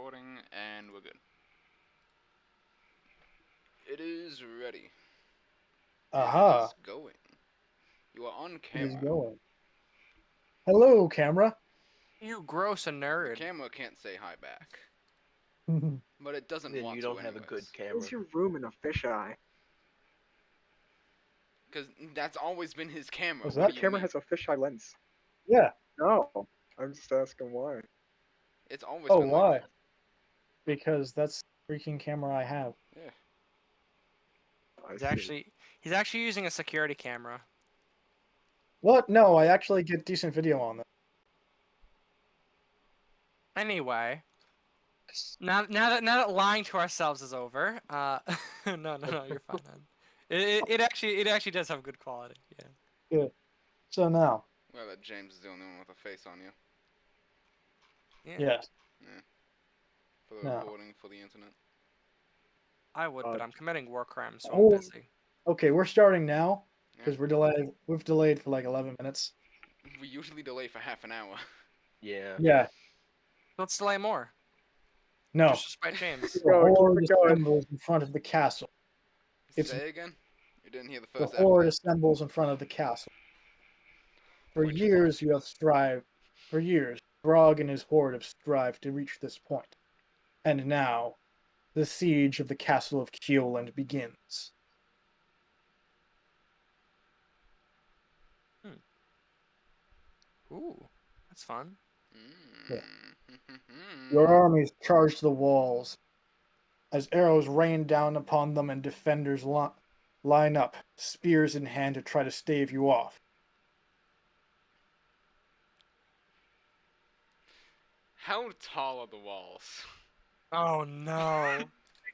recording, and we're good. It is ready. Aha. It is going. You are on It is camera. going. Hello, camera. You gross a The nerd. camera can't say hi back. Well, But it doesn't Then want you to don't have a good anyways. camera. Where's your room in a fisheye? Because that's always been his camera. What's What that? do you Camera mean? has a fisheye lens. yeah. No, I'm just asking why. It's always Oh, been why? like that. Because that's the freaking camera I have. Yeah. He's actually using a security camera. What? No, I actually get decent video on this. Anyway, now that lying to ourselves is over, no, you're fine. Man. It actually does have good quality. Yeah. Good. So now, Well, that James is the only one with a face on you. Yeah. yes. Yeah. For the No. recording, for the internet. I would, but I'm committing war crimes, so Oh. I'm busy. Okay, we're starting now because Yeah. we're delayed. We've delayed for like 11 minutes. We usually delay for half an hour. Yeah. Yeah. Let's delay more. No. Just despite James. The going, horde keep it going. assembles in front of the castle. It's- Say again? You didn't hear the The first half of horde that? assembles in front of the castle. For Which years, you have strived. For years, Throgg and his horde have strived to reach this point. And now, the siege of the castle of Keoland begins. Ooh, that's fun. Yeah. Mm. Your armies charge the walls as arrows rain down upon them and defenders line up, spears in hand to try to stave you off. How tall are the walls? Oh no.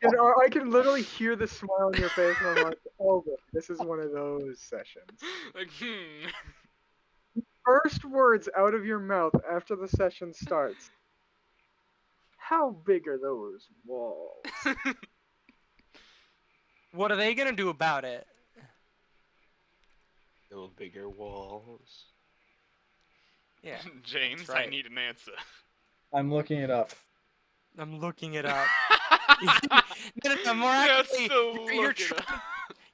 I can literally hear the smile on your face, and I'm like, oh, good, this is one of those sessions. Like, First words out of your mouth after the session starts. How big are those walls? What are they gonna do about it? Build bigger walls. Yeah. James, right. I need an answer. I'm looking it up. I'm looking it up. No, more accurately,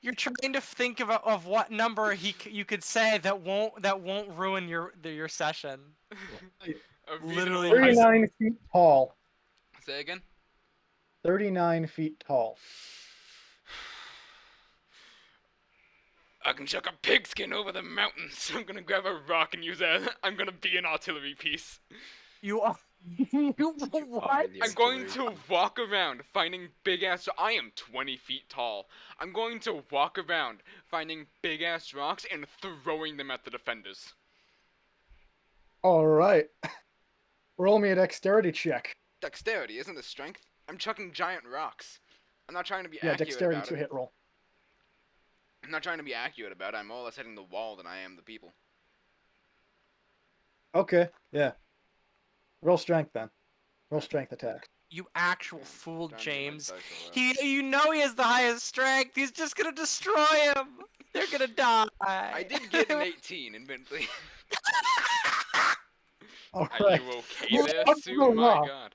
you're trying to think of what number you could say that won't ruin your session. Literally. 39 feet tall. Say again? 39 feet tall. I can chuck a pigskin over the mountains. I'm gonna grab a rock and use that. I'm gonna be an artillery piece. You are. What? I'm going to walk around finding big ass. I am 20 feet tall. I'm going to walk around finding big ass rocks and throwing them at the defenders. All right. Roll me a dexterity check. Dexterity isn't it strength? I'm chucking giant rocks. I'm not trying to be Yeah, accurate dexterity about to it. hit roll. I'm not trying to be accurate about it. I'm more or less hitting the wall than I am the people. Okay, yeah. Roll strength then. Roll strength attack. You actual Yeah, fool, trying to get my James. dice roll out. You know he has the highest strength. He's just gonna destroy him. They're gonna die. I did get an 18, admittedly. All Are right. you okay Well, there, what's Sue? going My on? god.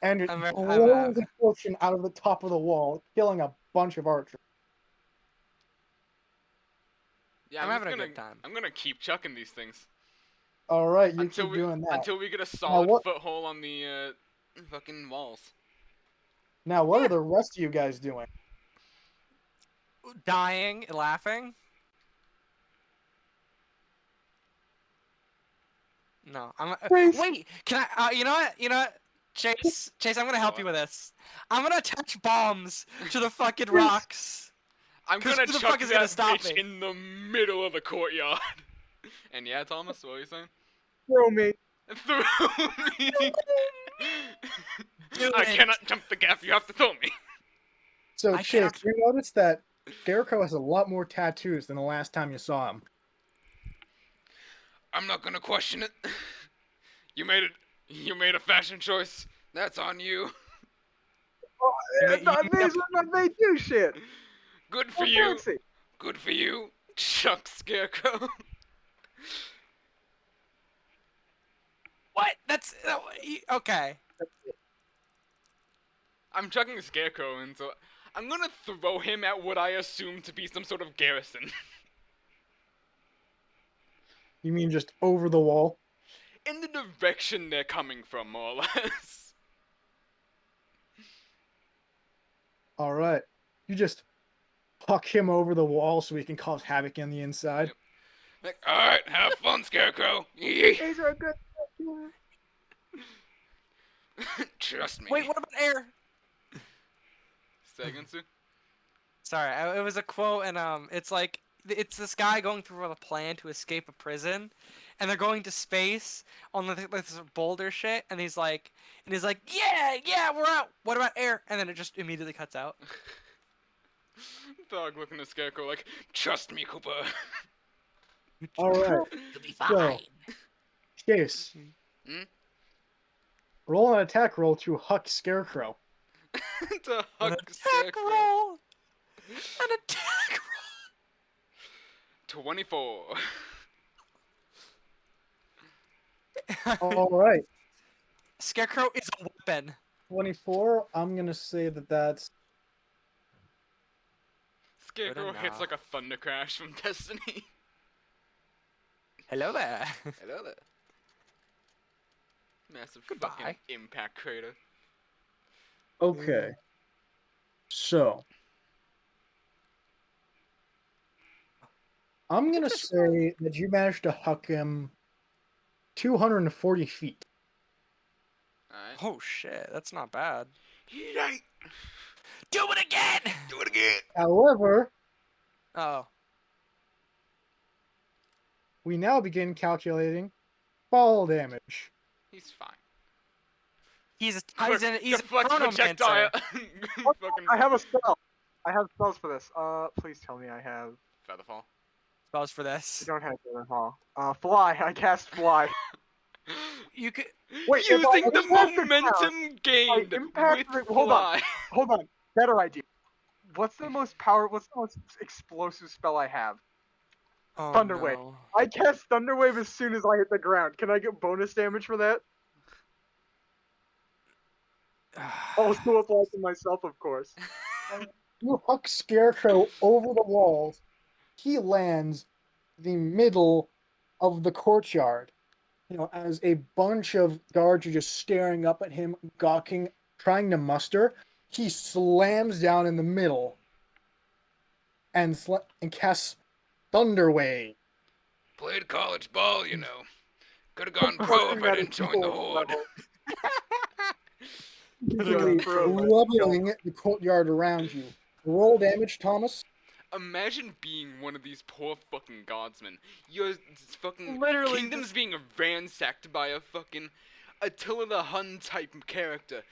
And it I'm blows a portion out of the top of the wall, killing a bunch of archers. Yeah, I'm just having a gonna, good time. I'm gonna keep chucking these things. All right, you Until keep we, doing that. Until we get a solid what- foothold on the, fucking walls. Now, what are the rest of you guys doing? Dying, laughing. No, wait. Can I? You know what? You know what? Chase, I'm gonna help you with this. I'm gonna attach bombs to the fucking rocks. I'm 'Cause gonna who the chuck fuck is that gonna stop bitch me? in the middle of the courtyard. And yeah, Thomas, what were you saying? Throw me. Throw me! Do I it. cannot jump the gap, you have to throw me! So, I Chase, can't- you notice that Scarecrow has a lot more tattoos than the last time you saw him. I'm not gonna question it. You made a fashion choice. That's on you. You ma- you- These are not made do shit. Good for Oh, you. fancy. Good for you. Chuck Scarecrow. What? That's okay. I'm chucking the Scarecrow, and so I'm gonna throw him at what I assume to be some sort of garrison. You mean just over the wall? In the direction they're coming from, more or less. All right. You just huck him over the wall so he can cause havoc on the inside. Yep. Like, alright, have fun, Scarecrow. Yee. These are good. Trust me. Wait, what about air? Say again, Sue? Sorry, it was a quote, and it's like it's this guy going through a plan to escape a prison, and they're going to space on this boulder shit, and he's like, yeah, we're out. What about air? And then it just immediately cuts out. Dog looking at Scarecrow like, trust me, Cooper. All right. You'll be So, Chase, Hmm? roll an attack roll to huck Scarecrow. To An hug attack Scarecrow. roll. An attack 24. roll. All right. Scarecrow is a weapon. 24. I'm going to say that that's Scarecrow hits enough. like a thunder crash from Destiny. Hello there. Hello there. Massive Goodbye. fucking impact crater. okay. So, I'm going to say that you managed to huck him 240 feet. Alright. Oh shit, that's not bad. Yeet. Do it again. Do it again. However, Oh. we now begin calculating fall damage. He's fine. He's a Deflect chronomancer. projectile. Fucking I have a spell. I have spells for this. Please tell me I have. Featherfall. Spells for this. I don't have Feather Hall. Fly. I cast fly. You could. Wait, if I Using the impact the momentum gained impact with the- hold on. fly. Hold on. Better idea. What's the most explosive spell I have? Oh, Thunder Wave. no. I cast Thunder Wave as soon as I hit the ground. Can I get bonus damage for that? Also apply to myself, of course. You huck Scarecrow over the walls. He lands the middle of the courtyard. You know, as a bunch of guards are just staring up at him, gawking, trying to muster, he slams down in the middle and casts Thunder Wave. Played college ball, you know. Could have gone pro if I didn't join the horde. Usually leveling the courtyard around you. Roll damage, Thomas. Imagine being one of these poor fucking godsmen. Your fucking Literally kingdom's being ransacked by a fucking Attila the Hun type character,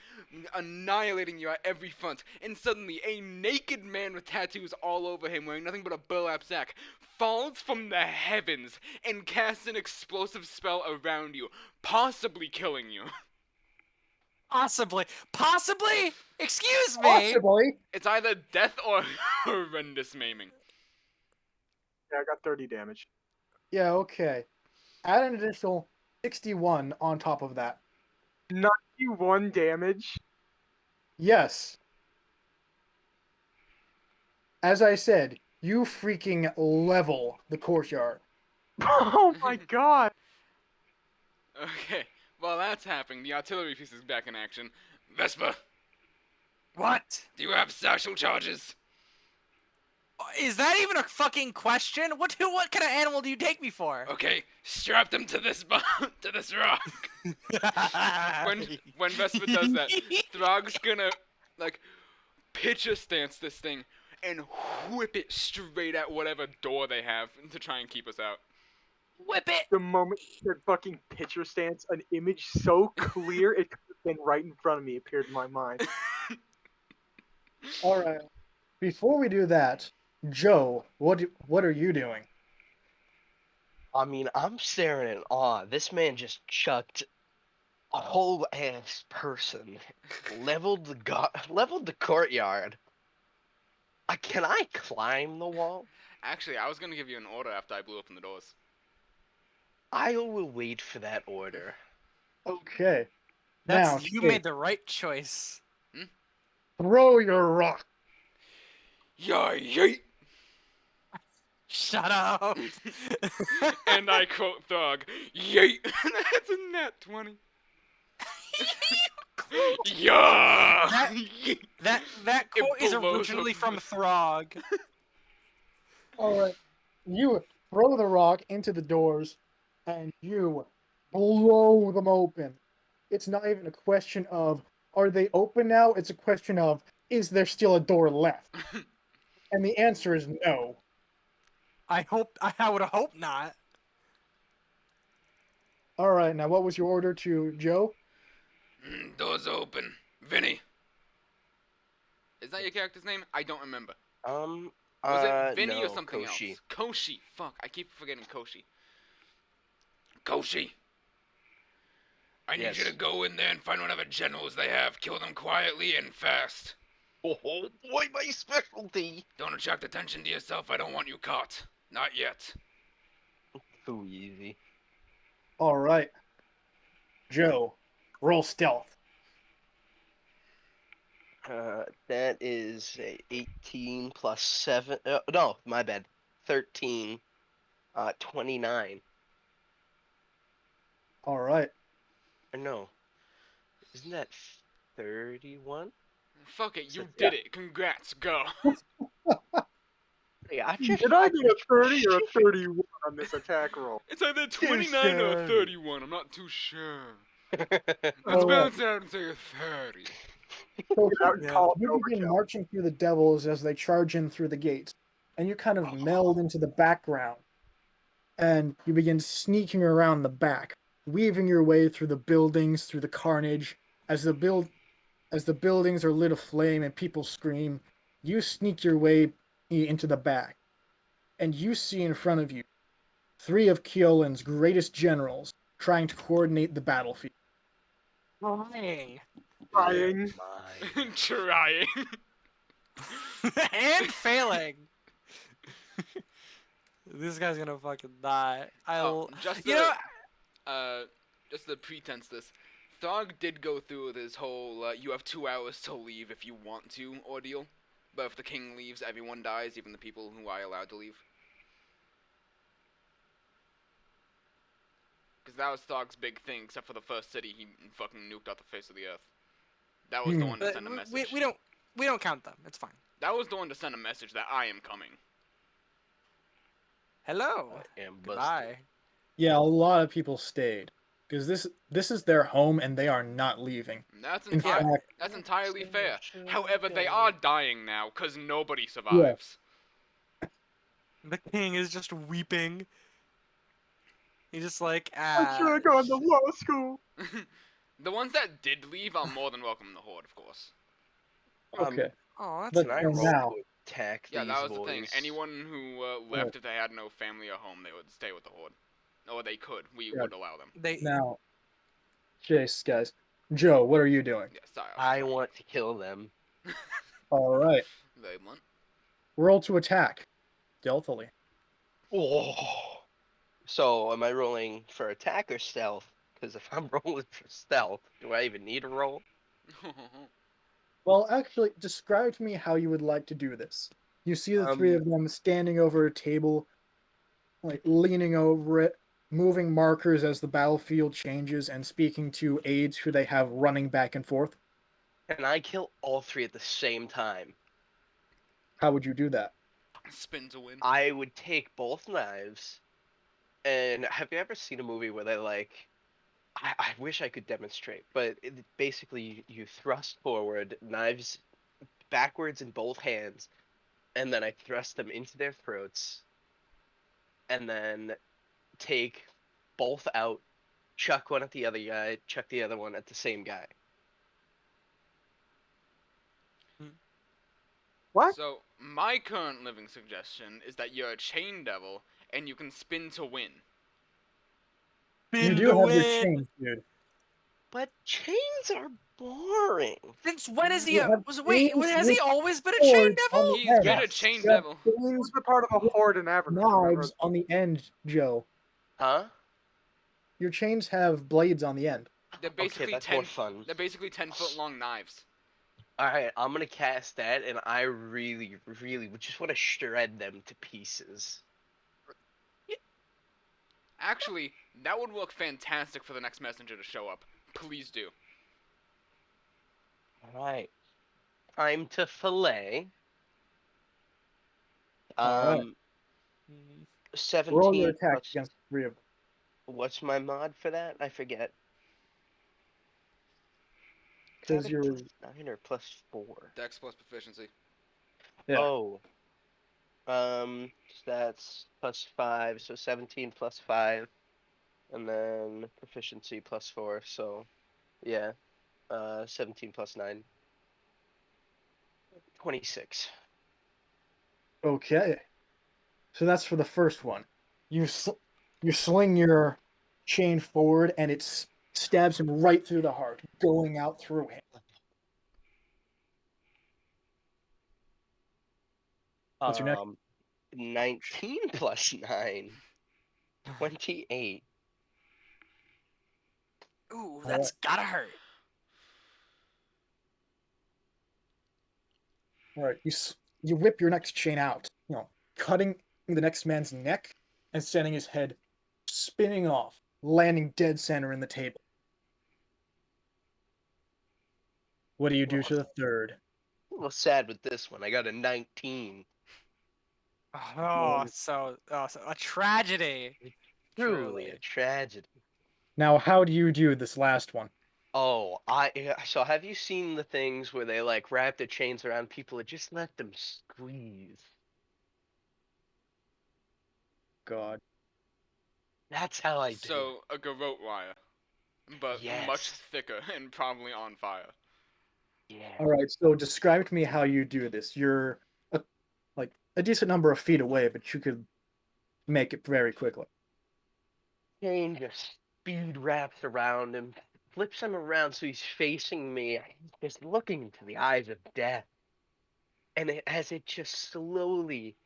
annihilating you at every front, and suddenly a naked man with tattoos all over him wearing nothing but a burlap sack falls from the heavens and casts an explosive spell around you, possibly killing you. Possibly. Excuse me. Possibly. It's either death or horrendous maiming. Yeah, I got 30 damage. Yeah, okay. Add an additional 61 on top of that. 91 damage. Yes. As I said, you freaking level the courtyard. Oh my god. Okay, while that's happening, the artillery piece is back in action. Vespa, What? do you have satchel charges? Is that even a fucking question? What kind of animal do you take me for? Okay, strap them to this to this rock. When Vespa does that, Throgg's gonna like pitch a stance this thing and whip it straight at whatever door they have to try and keep us out. Whip it. The moment you said fucking picture stance, an image so clear it could have been right in front of me appeared in my mind. All right. Before we do that, Joe, what are you doing? I mean, I'm staring in awe. This man just chucked a whole ass person, leveled the courtyard. Can I climb the wall? Actually, I was gonna give you an order after I blew open the doors. I will wait for that order. Okay. That's now, you Chase, made the right choice. Throw your rock. Yeet! Shut up. And I quote Throgg, yeet! That's a nat 20. Yeah! Yeet. That It quote is blows originally up. from Throgg. All right. You throw the rock into the doors, and you blow them open. It's not even a question of are they open now? It's a question of is there still a door left? And the answer is no. I would hope not. All right. Now, what was your order to Joe? Doors open. Vinny. Is that your character's name? I don't remember. Was it Vinny no, or something Koshi. else? Koshi. Fuck, I keep forgetting Koshi. Koshi. I need Yes. you to go in there and find whatever generals they have. Kill them quietly and fast. Oh boy, my specialty. Don't attract attention to yourself. I don't want you caught. Not yet. Too easy. All right. Joe, roll stealth. That is a 18 plus 7. No, my bad. 13. 29. All right. Or no. Isn't that 31? Fuck it, you So- did it. Congrats, go. Yeah, I just. Did I get a 30 or a 31 on this attack roll? It's either 29 or sure. 31. I'm not too sure. Let's All right. balance it out and say a 30. So Get out and Yeah. call it you begin overkill. marching through the devils as they charge in through the gates, and you kind of meld into the background, and you begin sneaking around the back, weaving your way through the buildings, through the carnage. As the buildings are lit aflame and people scream, you sneak your way into the back, and you see in front of you 3 of Keoland's greatest generals trying to coordinate the battlefield. Trying. Trying. Mine. Trying. And failing. This guy's gonna fucking die. Just You know, the pretense this. Throgg did go through with his whole you have 2 hours to leave if you want to ordeal. But if the king leaves, everyone dies, even the people who I allowed to leave. Because that was Throgg's big thing, except for the first city he fucking nuked off the face of the earth. That was the one to but send a message. we don't count them. It's fine. That was the one to send a message that I am coming. Hello. And Goodbye. Yeah, a lot of people stayed because this is their home and they are not leaving. That's In fact, that's entirely fair. However, they are dying now because nobody survives. The king is just weeping. He's just like, I should have gone to law school. The ones that did leave are more than welcome in the horde, of course. okay. Oh, that's But Can I nice. roll now- to attack Yeah, these that was boys? the thing. Anyone who left if they had no family or home, they would stay with the horde. Or they could. We Yeah. would allow them. Now, Jace, guys, Joe, what are you doing? Yeah, sorry. I want to kill them. All right, Very blunt. roll to attack, stealthily. Oh. So, am I rolling for attack or stealth? Because if I'm rolling for stealth, do I even need a roll? Well, actually, describe to me how you would like to do this. You see the 3 of them standing over a table, like leaning over it, moving markers as the battlefield changes, and speaking to aides who they have running back and forth. Can I kill all 3 at the same time? How would you do that? Spin to win. I would take both knives, and have you ever seen a movie where they like... I wish I could demonstrate, but basically you thrust forward, knives backwards in both hands, and then I thrust them into their throats, and then take both out, chuck one at the other guy, chuck the other one at the same guy. What? So, my current living suggestion is that you're a chain devil, and you can spin to win. You do have your chains, dude. But chains are boring. Since when is he? You have Wait, chains has he with always been a chain swords on devil? the He's end. been a Yes. chain You have devil. He chains was a part of a horde in Avernus. remember? knives on the end, Joe. Huh? Your chains have blades on the end. They're Okay, basically that's 10. more fun. They're basically 10-foot long knives. Alright, I'm gonna cast that, and I really, really would just want to shred them to pieces. Actually, that would work fantastic for the next messenger to show up. Please do. Alright. Time to fillet. Alright. 嗯 Roll your 17 attack plus. against 3 of them. What's my mod for that? I forget. Because 7 you're. plus 9 or plus 4? Dex plus proficiency. Yeah. Oh. That's plus 5, so 17 plus 5. And then proficiency plus 4, so yeah. 17 plus 9. 26. Okay. So that's for the first one. You sling your chain forward, and it stabs him right through the heart, going out through him. What's your next? 19 plus 9. 28. Ooh, that's gotta hurt. All right. You whip your next chain out. Cutting the next man's neck and sending his head spinning off, landing dead center in the table. What do you do Well, to the third? a little sad with this one. I got a 19. Oh, so a tragedy. Truly a tragedy. Now, how do you do this last one? Oh, so have you seen the things where they like wrap their chains around people and just let them squeeze? God. That's how I do it. So, a garrote wire. But much Yes. thicker and probably on fire. Yeah. All right. So describe to me how you do this. You're like a decent number of feet away, but you could make it very quickly. Chain just speed wraps around him, flips him around so he's facing me, just looking into the eyes of death. And as it just slowly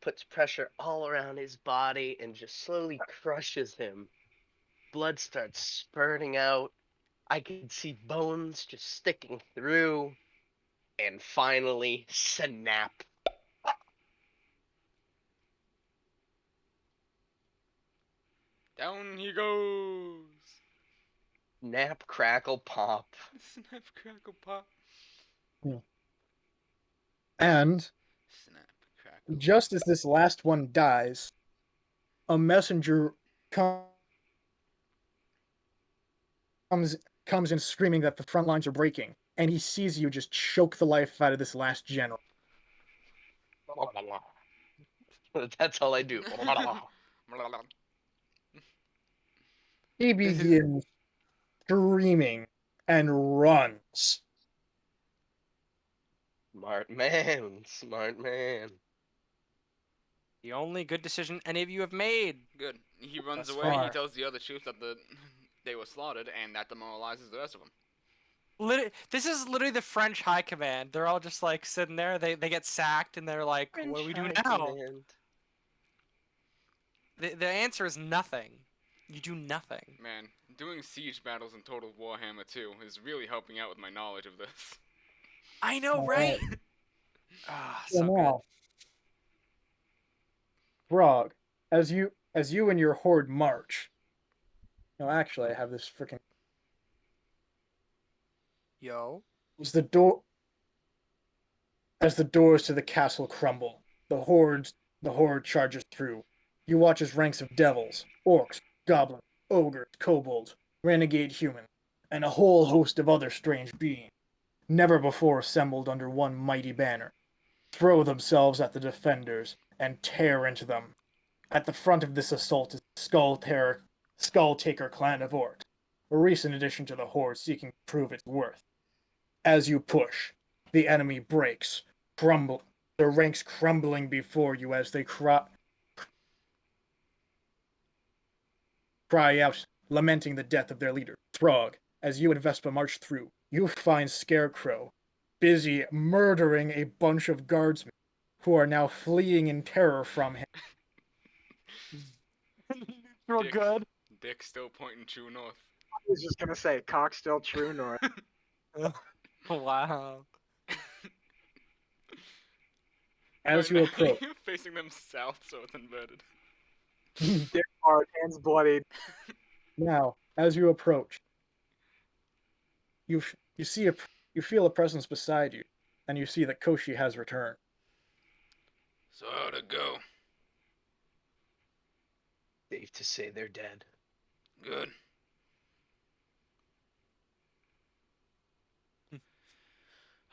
puts pressure all around his body and just slowly crushes him, blood starts spurting out. I can see bones just sticking through. And finally, snap. Down he goes. Snap, crackle, pop. Snap, crackle, pop. And Snap, crackle. just as this last one dies, a messenger comes comes in screaming that the front lines are breaking, and he sees you just choke the life out of this last general. That's all I do. He This is begins screaming and runs. Smart man, smart man. the only good decision any of you have made. Good. He runs Thus away. He far. tells the other troops that they were slaughtered, and that demoralizes the rest of them. This is literally the French High Command. They're all just like sitting there. They get sacked, and they're like, "What do we do French high now?" command. The answer is nothing. You do nothing. Man, doing siege battles in Total Warhammer 2 is really helping out with my knowledge of this. I know, All right? Ah, So so good. now, Throgg, as you and your horde march. No, actually, I have this freaking. Yo. As the door, as the doors to the castle crumble, the horde charges through. You watch as ranks of devils, orcs, goblins, ogres, kobolds, renegade humans, and a whole host of other strange beings, never before assembled under one mighty banner, throw themselves at the defenders and tear into them. At the front of this assault is the Skull Taker clan of orcs, a recent addition to the horde seeking to prove its worth. As you push, the enemy breaks, crumble, their ranks crumbling before you as they cry out, lamenting the death of their leader, Throgg. As you and Vespa march through, you find Scarecrow busy murdering a bunch of guardsmen who are now fleeing in terror from him. Real Dick. good. Dick still pointing true north. I was just gonna say, cock still true north. Wow. As you approach, You're facing them south, so it's inverted. Dick hard, hands bloodied. now, as you approach, you see you feel a presence beside you, and you see that Koshi has returned. So how'd it go? Safe to say they're dead. Good.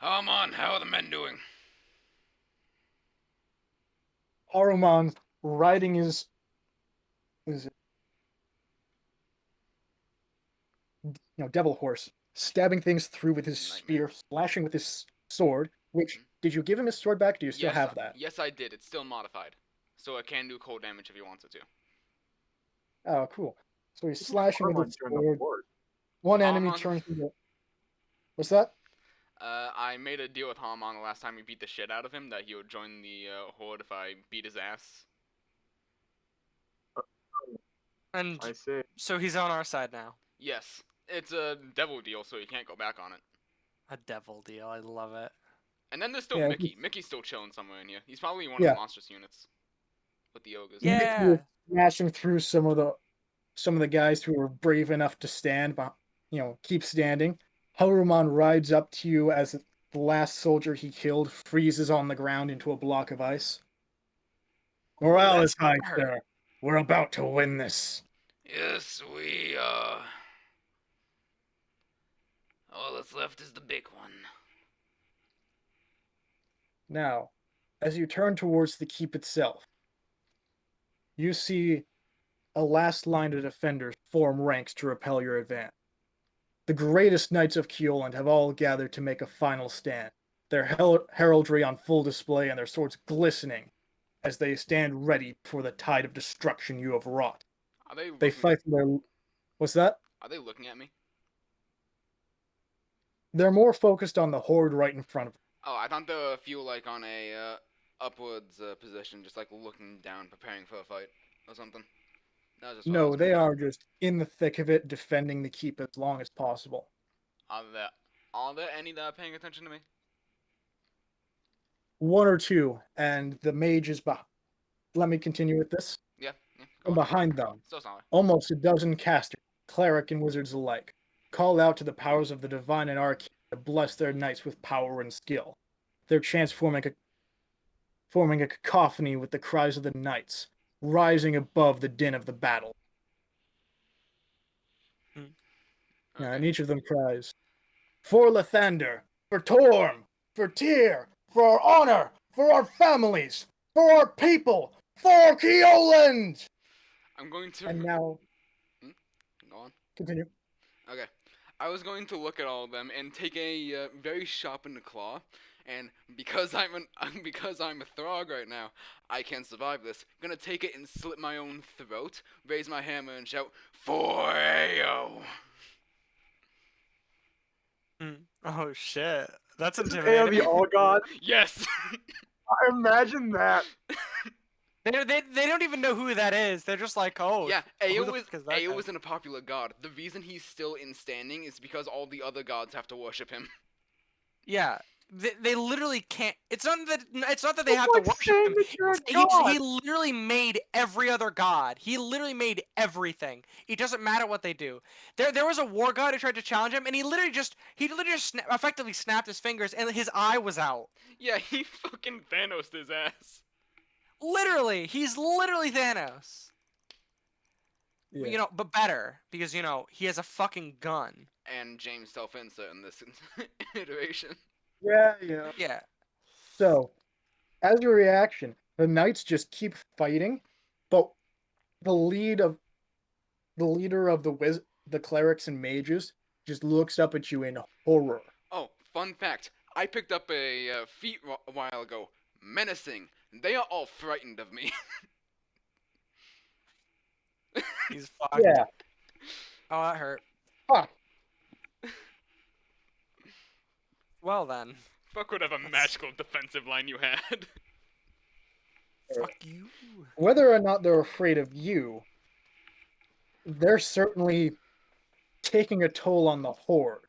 Haman, how are the men doing? Haruman riding his devil horse, stabbing things through with his Nightmare. spear, slashing with his sword. Which did you give him his sword back? Do you still Yes, have that? yes, I did. It's still modified, so it can do cold damage if he wants it to. Oh, cool. So he's This is slashing with Harmon his during the sword. war. One enemy Haman. turns into. What's that? I made a deal with Haman the last time we beat the shit out of him that he would join the horde if I beat his ass. And I see. so he's on our side now. Yes, it's a devil deal, so you can't go back on it. A devil deal. I love it. And then there's still Yeah, Mickey. Mickey's still chilling somewhere in here. He's probably in one of Yeah. the monstrous units with the ogres. Yeah. Mickey was smashing through some of the guys who were brave enough to stand, keep standing. Haruman rides up to you as the last soldier he killed freezes on the ground into a block of ice. Morale is high, sir. We're about to win this. Yes, we all that's left is the big one. Now, as you turn towards the keep itself, you see a last line of defenders form ranks to repel your advance. The greatest knights of Keoland have all gathered to make a final stand, their heraldry on full display and their swords glistening as they stand ready for the tide of destruction you have wrought. Are they? They fight for their. What's that? Are they looking at me? They're more focused on the horde right in front of them. Oh, I thought they were a few like on a upwards position, just like looking down, preparing for a fight or something. That was just what I No, was they picturing. are just in the thick of it, defending the keep as long as possible. Are there any that are paying attention to me? One or two, and the mage is behind. Let me continue with this. Yeah. Go From on. behind them, Still solid. almost a dozen casters, cleric and wizards alike, call out to the powers of the divine and arcane to bless their knights with power and skill. Their chants forming a cacophony with the cries of the knights, rising above the din of the battle. Okay. And each of them cries, "For Lathander, for Torm, for Tyr, for our honor, for our families, for our people, for Keoland!" I'm going to. And now, Go on. continue. Okay. I was going to look at all of them and take a very sharpened claw, and because I'm a Throgg right now, I can't survive this. I'm gonna take it and slit my own throat, raise my hammer and shout, "For Ao!" Oh shit. That's This is AO intimidating. the All God. Yes. I imagine that. They don't even know who that is. They're just like, oh, Yeah, who the Ao fuck is that guy? isn't a popular god. The reason he's still in standing is because all the other gods have to worship him. Yeah, they literally can't. It's not that they have It's to like worship saying him. that you're a He god. literally made every other god. He literally made everything. It doesn't matter what they do. There was a war god who tried to challenge him, and he literally just effectively snapped his fingers, and his eye was out. Yeah, he fucking Thanos his ass. Literally, he's literally Thanos. Yeah. You know, but better because he has a fucking gun. And James self-insert in this iteration. Yeah. Yeah. So, as a reaction, the knights just keep fighting, but the leader of the clerics and mages just looks up at you in horror. Oh, fun fact. I picked up a feat a while ago. Menacing. They are all frightened of me. He's fucked. Yeah. Oh, that hurt. Fuck. Well then. Fuck whatever magical defensive line you had. Fuck you. Whether or not they're afraid of you, they're certainly taking a toll on the horde.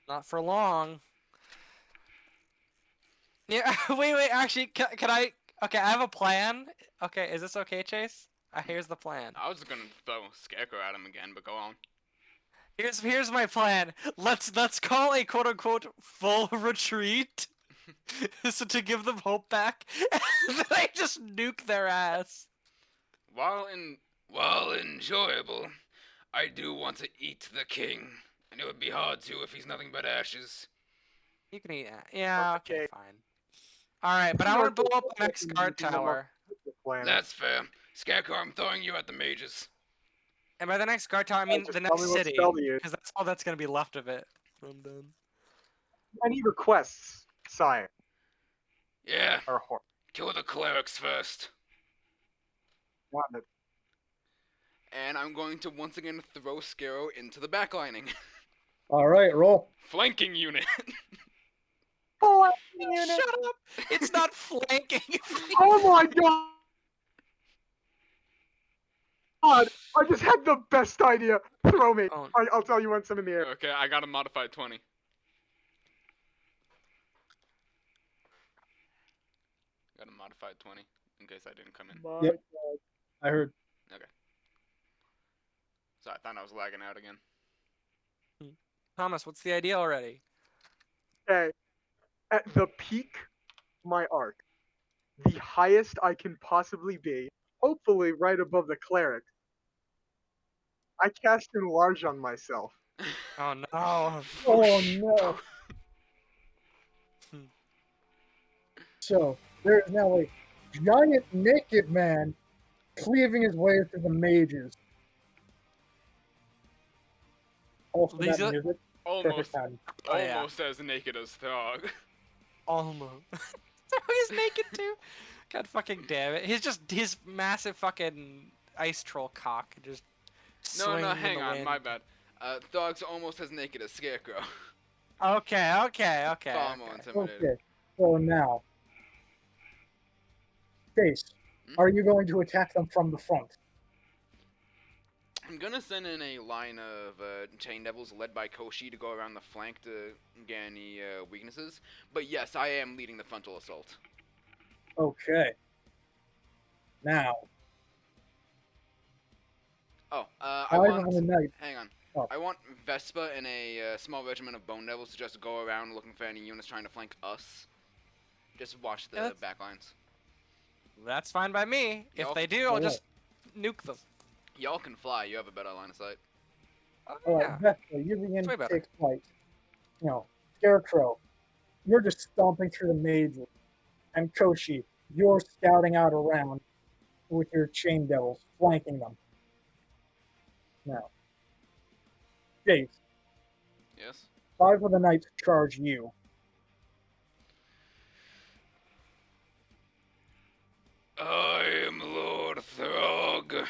Not for long. Yeah, wait, actually, can I... Okay, I have a plan. Okay, is this okay, Chase? Here's the plan. I was just gonna throw Scarecrow at him again, but go on. Here's my plan. Let's call a quote-unquote full retreat. So to give them hope back, and then I just nuke their ass. While enjoyable, I do want to eat the king, and it would be hard to if he's nothing but ashes. You can eat that. Yeah, okay, Okay. fine. Alright, but I want to blow up the next guard tower. Plan. That's fair. Scarecrow, I'm throwing you at the mages. And by the next guard tower, I mean just the tell next me what city. spell to use. Because that's all that's going to be left of it. I'm done. Any requests, sire? Yeah, Or horse? kill the clerics first. Got it. And I'm going to once again throw Scarecrow into the backlining. All right, roll. Flanking unit. Shut up! It's not flanking. Oh my god! God, I just had the best idea. Throw me. Oh. I'll tell you once I'm in the air. Okay, I got a modified 20. Got a modified 20, in case I didn't come in. My Yep. God. I heard. So I thought I was lagging out again. Thomas, what's the idea already? Okay. At the peak, my arc, the highest I can possibly be, hopefully right above the cleric, I cast Enlarge on myself. Oh no. Oh no. So there is now a giant naked man cleaving his way through the mages. Also, These that are- music, Almost, perfect timing. Oh, yeah. almost as naked as Throgg. Almost. He's naked too. God fucking damn it. He's just his massive fucking ice troll cock just No, swinging in hang the on, wind. my bad. Throgg's almost as naked as Scarecrow. Okay. Far more Okay. intimidating. Okay, so now, Chase, Hmm? are you going to attack them from the front? I'm gonna send in a line of Chain Devils led by Koshi to go around the flank to get any weaknesses. But yes, I am leading the frontal assault. Okay. Now, Oh, I Five want... on the night. Hang on. Oh. I want Vespa and a small regiment of Bone Devils to just go around looking for any units trying to flank us. Just watch the Yeah, backlines. That's fine by me. If Y'all- they do, I'll just nuke them. Y'all can fly. You have a better line of sight. Oh, All yeah. right, Vespa, you begin It's way to better. take flight. You know, Scarecrow, you're just stomping through the mages. And Koshi, you're scouting out around with your chain devils, flanking them. Now, Chase, Yes? 5 of the knights charge you. I am Lord Throgg,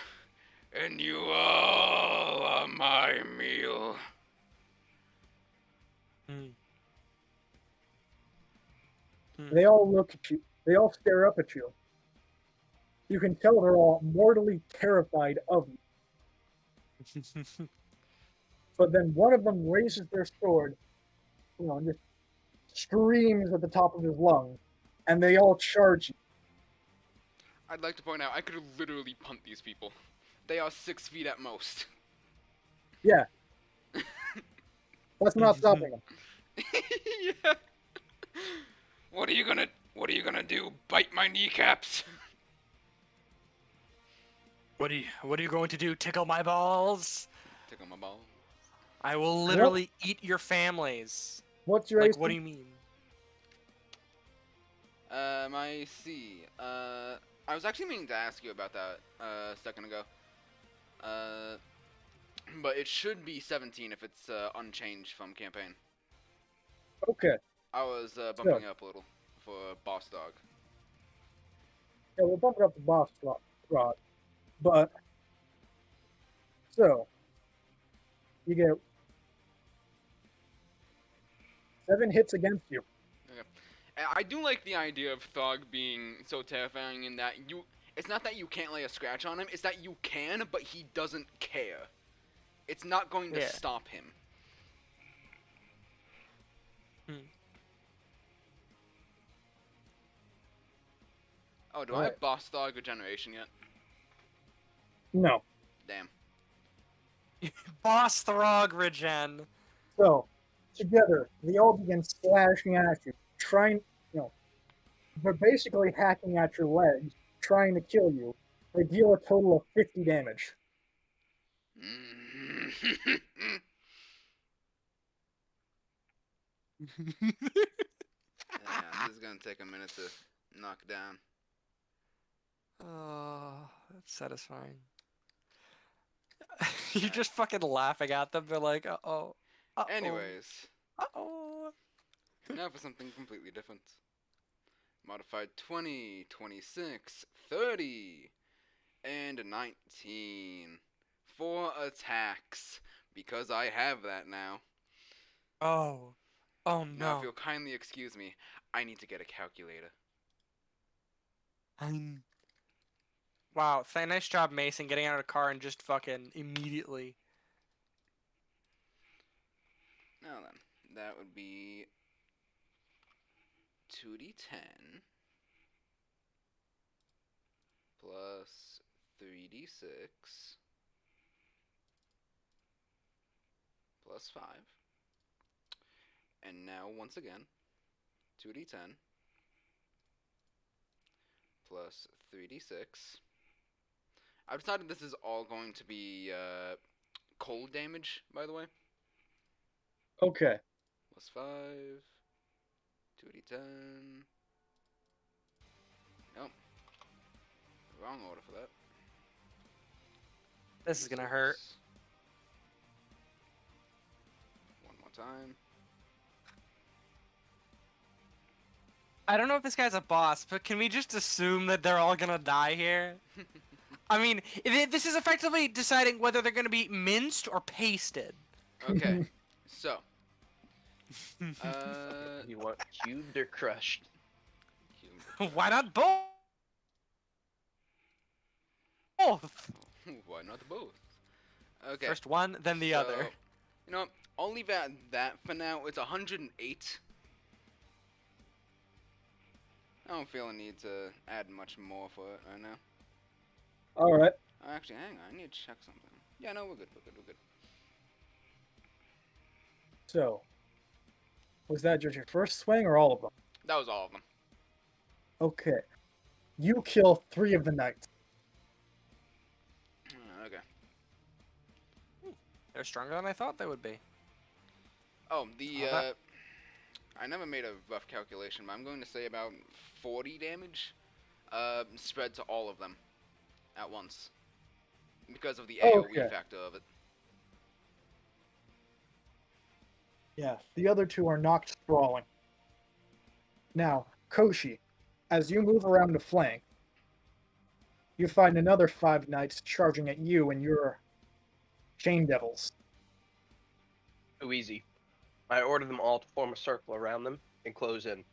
and you all are my meal. They all look at you. They all stare up at you. You can tell they're all mortally terrified of you. But then one of them raises their sword, and just screams at the top of his lungs, and they all charge you. I'd like to point out, I could literally punt these people. They are 6 feet at most. Yeah. That's not stopping them. Yeah. What are you gonna do? Bite my kneecaps? What are you going to do? Tickle my balls? Tickle my ball. I will literally eat your families. What's your Like, AC? what do you mean? My C. I was actually meaning to ask you about that a second ago. But it should be 17 if it's unchanged from campaign. Okay. I was bumping it up a little for Boss Dog. Yeah, we'll bump it up to boss rod. But so you get 7 hits against you. And I do like the idea of Throgg being so terrifying in that it's not that you can't lay a scratch on him, it's that you can, but he doesn't care. It's not going to Yeah. stop him. Oh, do I have Boss Dog Regeneration yet? No. Damn. Boss Throgg regen. So, together, they all begin slashing at you, trying, they're basically hacking at your legs, trying to kill you. They deal a total of 50 damage. Yeah, this is gonna take a minute to knock down. Oh, that's satisfying. You're just fucking laughing at them. They're like, uh-oh. Uh-oh. Anyways, Uh-oh. now for something completely different. Modified 20, 26, 30, and 19. 4 attacks, because I have that now. Oh. Oh, Now, if no. you'll kindly excuse me, I need to get a calculator. Wow, nice job, Mason, getting out of the car and just fucking immediately. Now then, that would be 2d10 plus 3d6 plus 5. And now, once again, 2d10 plus 3d6. I've decided this is all going to be cold damage, by the way. Okay. Plus 5, 2d10. Nope. Wrong order for that. This is gonna hurt. One more time. I don't know if this guy's a boss, but can we just assume that they're all gonna die here? I mean, this is effectively deciding whether they're gonna be minced or pasted. Okay, so. You want cubed or crushed? Why not both? Why not both? Okay. First one, then the so, other. You know what? I'll leave at that for now. It's 108. I don't feel a need to add much more for it right now. Alright. Actually, hang on. I need to check something. Yeah, no, we're good. We're good. So, was that just your first swing or all of them? That was all of them. Okay. You kill 3 of the knights. Okay. They're stronger than I thought they would be. Oh, that- I never made a rough calculation, but I'm going to say about 40 damage spread to all of them at once. Because of the AoE factor of it. Yeah, the other 2 are knocked sprawling. Now, Koshi, as you move around the flank, you find another 5 knights charging at you and your chain devils. Too easy. I order them all to form a circle around them and close in.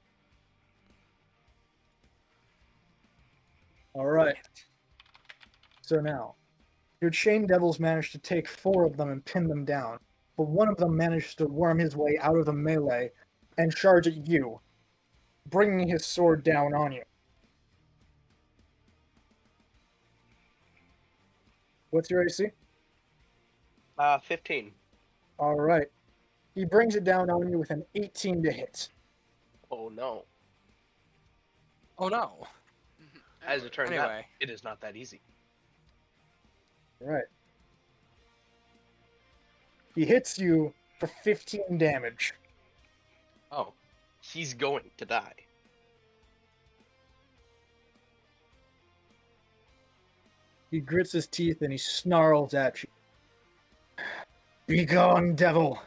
Alright. So now, your chain devils managed to take 4 of them and pin them down, but one of them managed to worm his way out of the melee and charge at you, bringing his sword down on you. What's your AC? 15. Alright. He brings it down on you with an 18 to hit. Oh no. Oh no. As it turns out, Anyway. it is not that easy. Right. He hits you for 15 damage. Oh. He's going to die. He grits his teeth and he snarls at you. Begone, devil!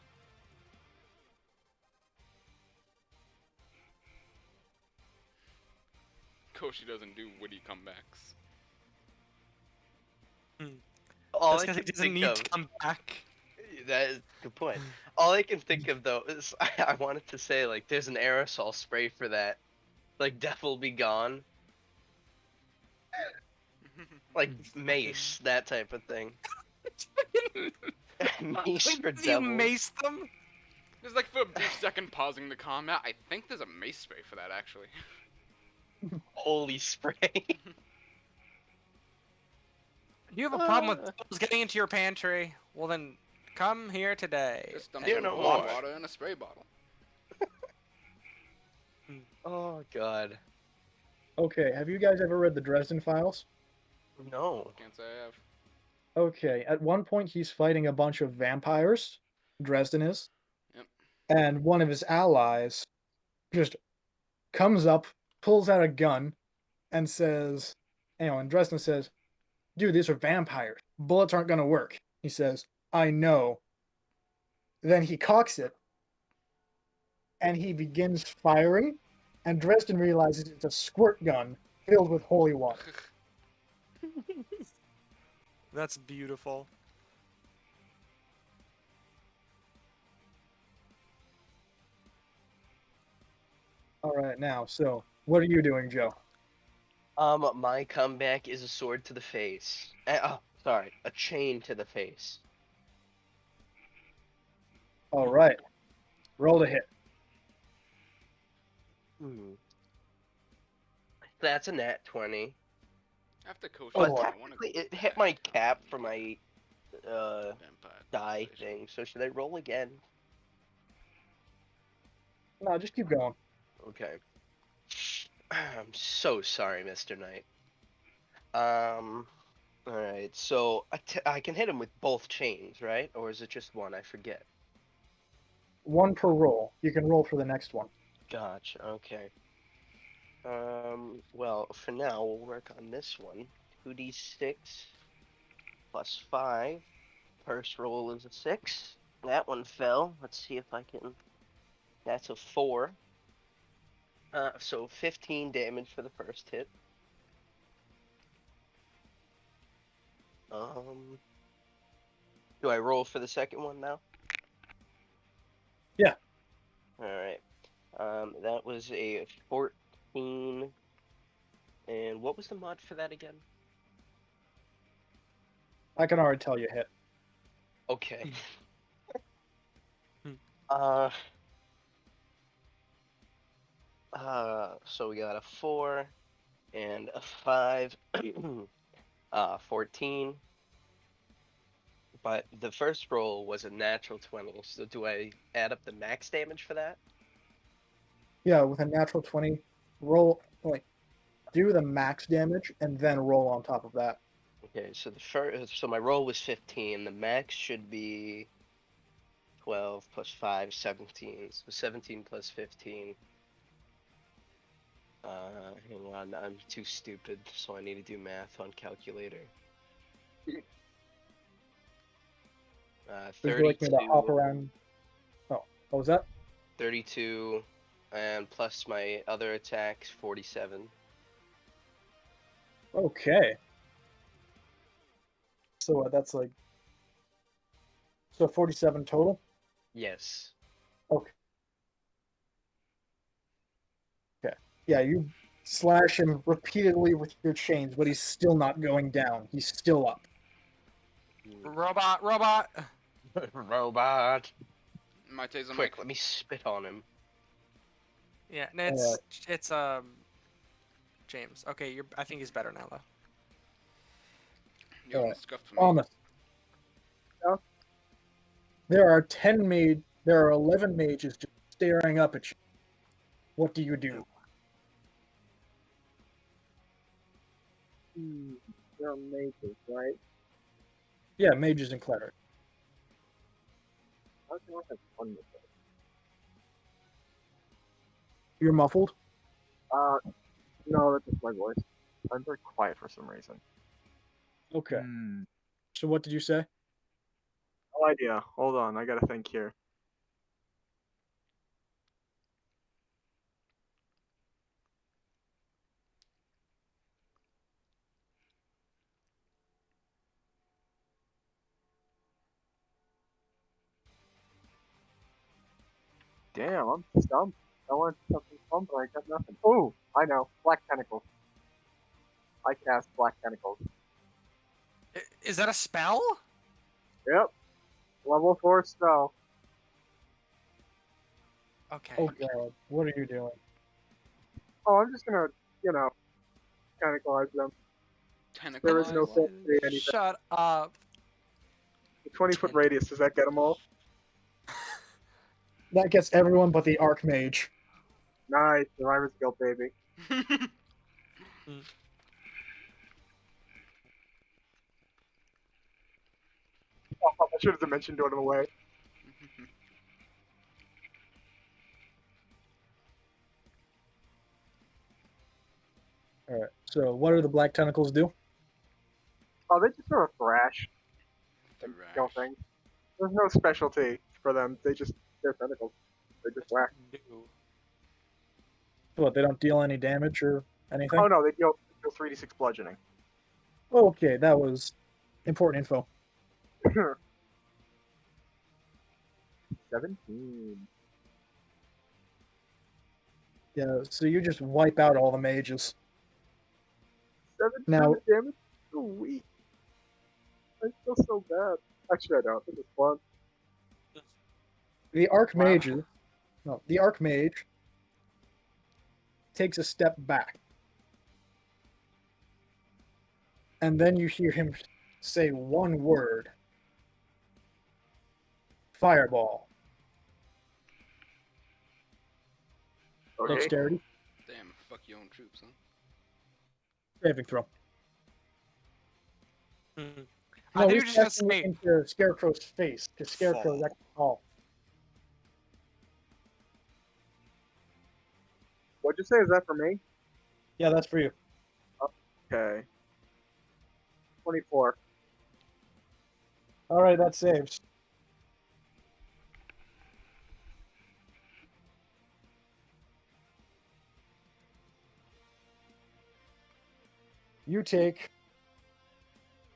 Koshi doesn't do witty comebacks. All That's I because he can doesn't think need of, to come back. that is a good point. All I can think of though is I wanted to say like there's an aerosol spray for that. Like devil be gone. Like mace, that type of thing. Mace for Do you devil. mace them? There's like for a brief second pausing the combat. I think there's a mace spray for that actually. holy spray. Do you have a problem with those getting into your pantry? Well then, come here today. Just dump They're some not holy more. water in a spray bottle. Oh god. Okay, have you guys ever read the Dresden Files? No. Can't say I have. Okay, at one point he's fighting a bunch of vampires. Dresden is. Yep. And one of his allies just comes up, pulls out a gun, and says, and Dresden says, dude, these are vampires. Bullets aren't gonna work. He says, I know. Then he cocks it, and he begins firing, and Dresden realizes it's a squirt gun filled with holy water. That's beautiful. All right, now, so what are you doing, Joe? My comeback is a sword to the face. Sorry, a chain to the face. All right, roll to hit. That's a nat 20. I have to coach Oh, But boy. technically, it hit my cap for my vampire. die thing. So should I roll again? No, just keep going. Okay. I'm so sorry, Mr. Knight. Alright, so I can hit him with both chains, right? Or is it just one? I forget. One per roll. You can roll for the next one. Gotcha, okay. Well, for now, we'll work on this one. 2d6 plus 5. First roll is a 6. That one fell. Let's see if I can... That's a 4. So 15 damage for the first hit. Do I roll for the second one now? Yeah. Alright. That was a 14. And what was the mod for that again? I can already tell you hit. Okay. So we got a 4 and a 5. 14. But the first roll was a natural 20. So do I add up the max damage for that? Yeah, with a natural 20, roll, like, do the max damage and then roll on top of that. Okay, so so my roll was 15. The max should be 12 plus 5, 17. So 17 plus 15. Hang on, I'm too stupid, so I need to do math on calculator. Would you like me to hop 32, around? Oh, what was that? 32, and plus my other attacks, 47. Okay. So that's like, so 47 total? Yes. Okay. Okay. Yeah, you slash him repeatedly with your chains, but he's still not going down. He's still up. Robot. Robot. My taser Quick, mic. let me spit on him. Yeah, no, it's James. Okay, I think he's better now though. You almost scuffed for me. Almost. Yeah. There are 11 mages just staring up at you. What do you do? They're mages, right? Yeah, mages and clerics. How can I have fun with it? You're muffled? No, that's just my voice. I'm very quiet for some reason. Okay. So what did you say? No idea. Hold on, I gotta think here. Damn, I'm stumped. I wanted something fun, but I got nothing. Oh, I know. Black Tentacles. I cast Black Tentacles. Is that a spell? Yep. Level 4 spell. Okay. Oh god, what are you doing? Oh, I'm just gonna, tentacleize them. There is no Tentacleize. sense in anything. Shut up. The 20-foot radius, does that get them all? That gets everyone but the Archmage. Nice, survivor's guilt, baby. Oh, I should have dimension doored him away. Alright, so what do the black tentacles do? Oh, they just sort of thrash and kill Thrash. things. There's no specialty for them. They're tentacles. They just whack. What, they don't deal any damage or anything? Oh no, they deal 3d6 bludgeoning. Okay, that was important info. 17. Yeah, so you just wipe out all the mages. 17 Now- damage? So weak. I feel so bad. Actually, I don't. This is fun. The Archmage, the Archmage takes a step back. And then you hear him say one word. Fireball. Okay. Dexterity. Damn, fuck your own troops, huh? Saving throw. I No, think he's you're just gonna casting it say into Scarecrow's face, because Scarecrow is Fall. actually tall. What'd you say? Is that for me? Yeah, that's for you. Okay. 24. Alright, that saves. You take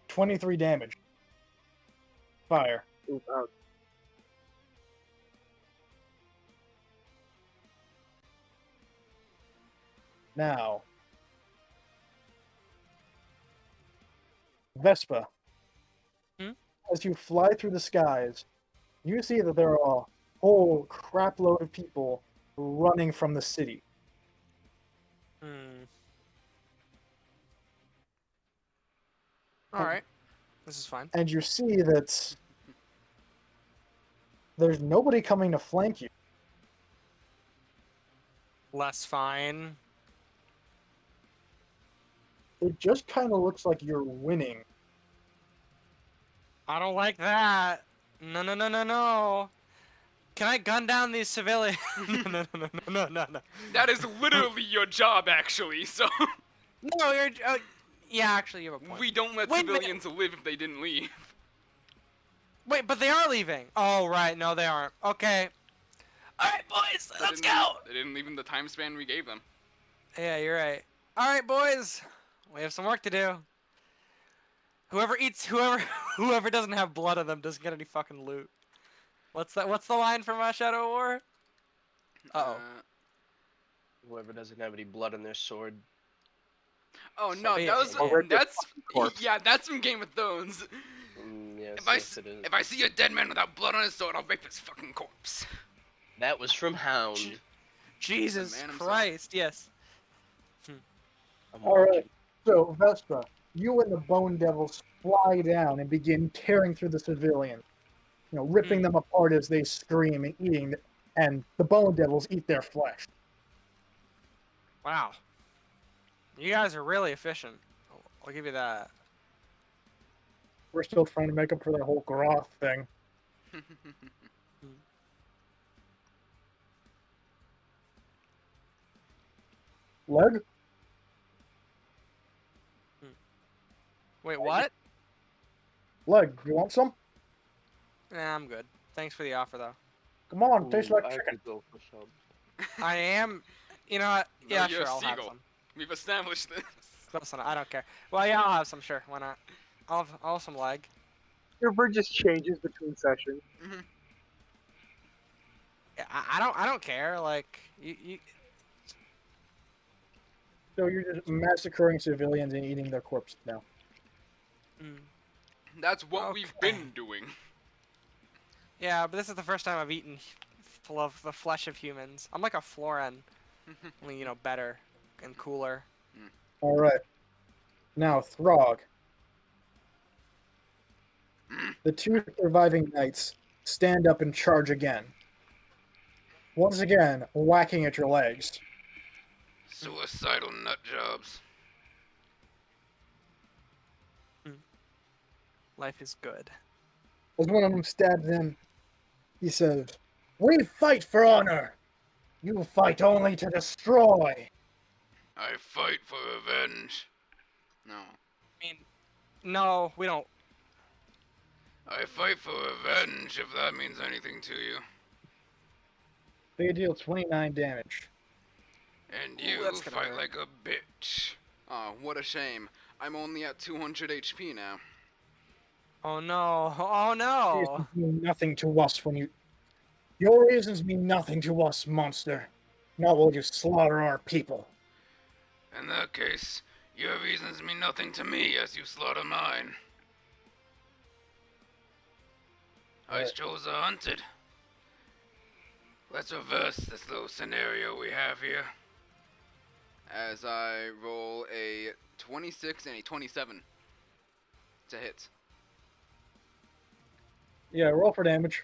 23 damage. Fire. Ooh, ouch. Now, Vespa. Hmm? As you fly through the skies, you see that there are a whole crapload of people running from the city. Alright. This is fine. And you see that there's nobody coming to flank you. Less fine. It just kind of looks like you're winning. I don't like that. No, no, no, no, no. Can I gun down these civilians? No, no, no, no, no, no, no. That is literally your job, actually, so... No, you're... yeah, actually, you have a point. We don't let Wait a minute. civilians live if they didn't leave. Wait, but they are leaving. Oh, right. No, they aren't. Okay. Alright, boys. They Let's didn't go. They didn't leave in the time span we gave them. Yeah, you're right. Alright, boys. We have some work to do. Whoever doesn't have blood on them doesn't get any fucking loot. What's the line from Shadow of War? Uh-oh. Whoever doesn't have any blood on their sword. Oh no, Yeah, that was yeah. that's corpse. yeah, that's from Game of Thrones. Yes, If I yes, it is. if I see a dead man without blood on his sword, I'll rape his fucking corpse. That was from Hound. Jesus man himself. Christ, yes. I'm Alright. watching. So, Vespa, you and the Bone Devils fly down and begin tearing through the civilians. You know, ripping them apart as they scream and eating, and the Bone Devils eat their flesh. Wow. You guys are really efficient. I'll give you that. We're still trying to make up for that whole Groth thing. Leg? Wait, what? Leg, you want some? Nah, I'm good. Thanks for the offer, though. Come on, tastes Ooh, like I chicken. could go for some. I am... You know what? No, Yeah, you're a sure, I'll have seagull. some. We've established this. Close enough. I don't care. Well, yeah, I'll have some, sure. Why not? I'll have some leg. Your bird just changes between sessions. Yeah, I don't care. Like, you... So you're just massacring civilians and eating their corpses now. That's what we've Okay. been doing. Yeah, but this is the first time I've eaten the flesh of humans. I'm like a Floran, only, you know, better and cooler. Alright. Now, Throgg. The two surviving knights stand up and charge again. Once again, whacking at your legs. Suicidal nut jobs. Life is good. As one of them stabs in, he says, "We fight for honor. You fight only to destroy." I fight for revenge. No. I mean, no, we don't. I fight for revenge, if that means anything to you. They deal 29 damage. And Ooh, you that's gonna fight hurt. like a bitch. Oh, what a shame. I'm only at 200 HP now. Oh no! Oh no! Reasons mean nothing to us when you. Your reasons mean nothing to us, monster. Not while you slaughter our people. In that case, your reasons mean nothing to me as you slaughter mine. Ice trolls are hunted. Let's reverse this little scenario we have here. As I roll a 26 and a 27 to hit. Yeah, roll for damage.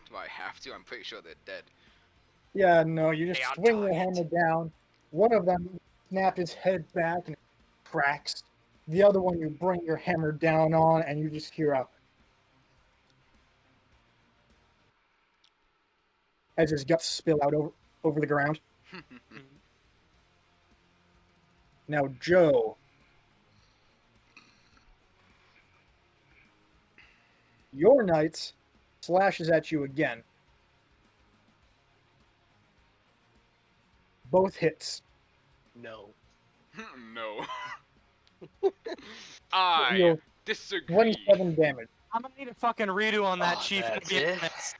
Do I have to? I'm pretty sure they're dead. Yeah, no, you just Stay on swing your target. hammer down. One of them snap his head back and it cracks. The other one you bring your hammer down on and you just hear a as his guts spill out over the ground. Now, Joe. Your knight slashes at you again. Both hits. No. No. I Deal disagree. 27 damage. I'm gonna need a fucking redo on that, Oh, Chief. To that's be it? honest.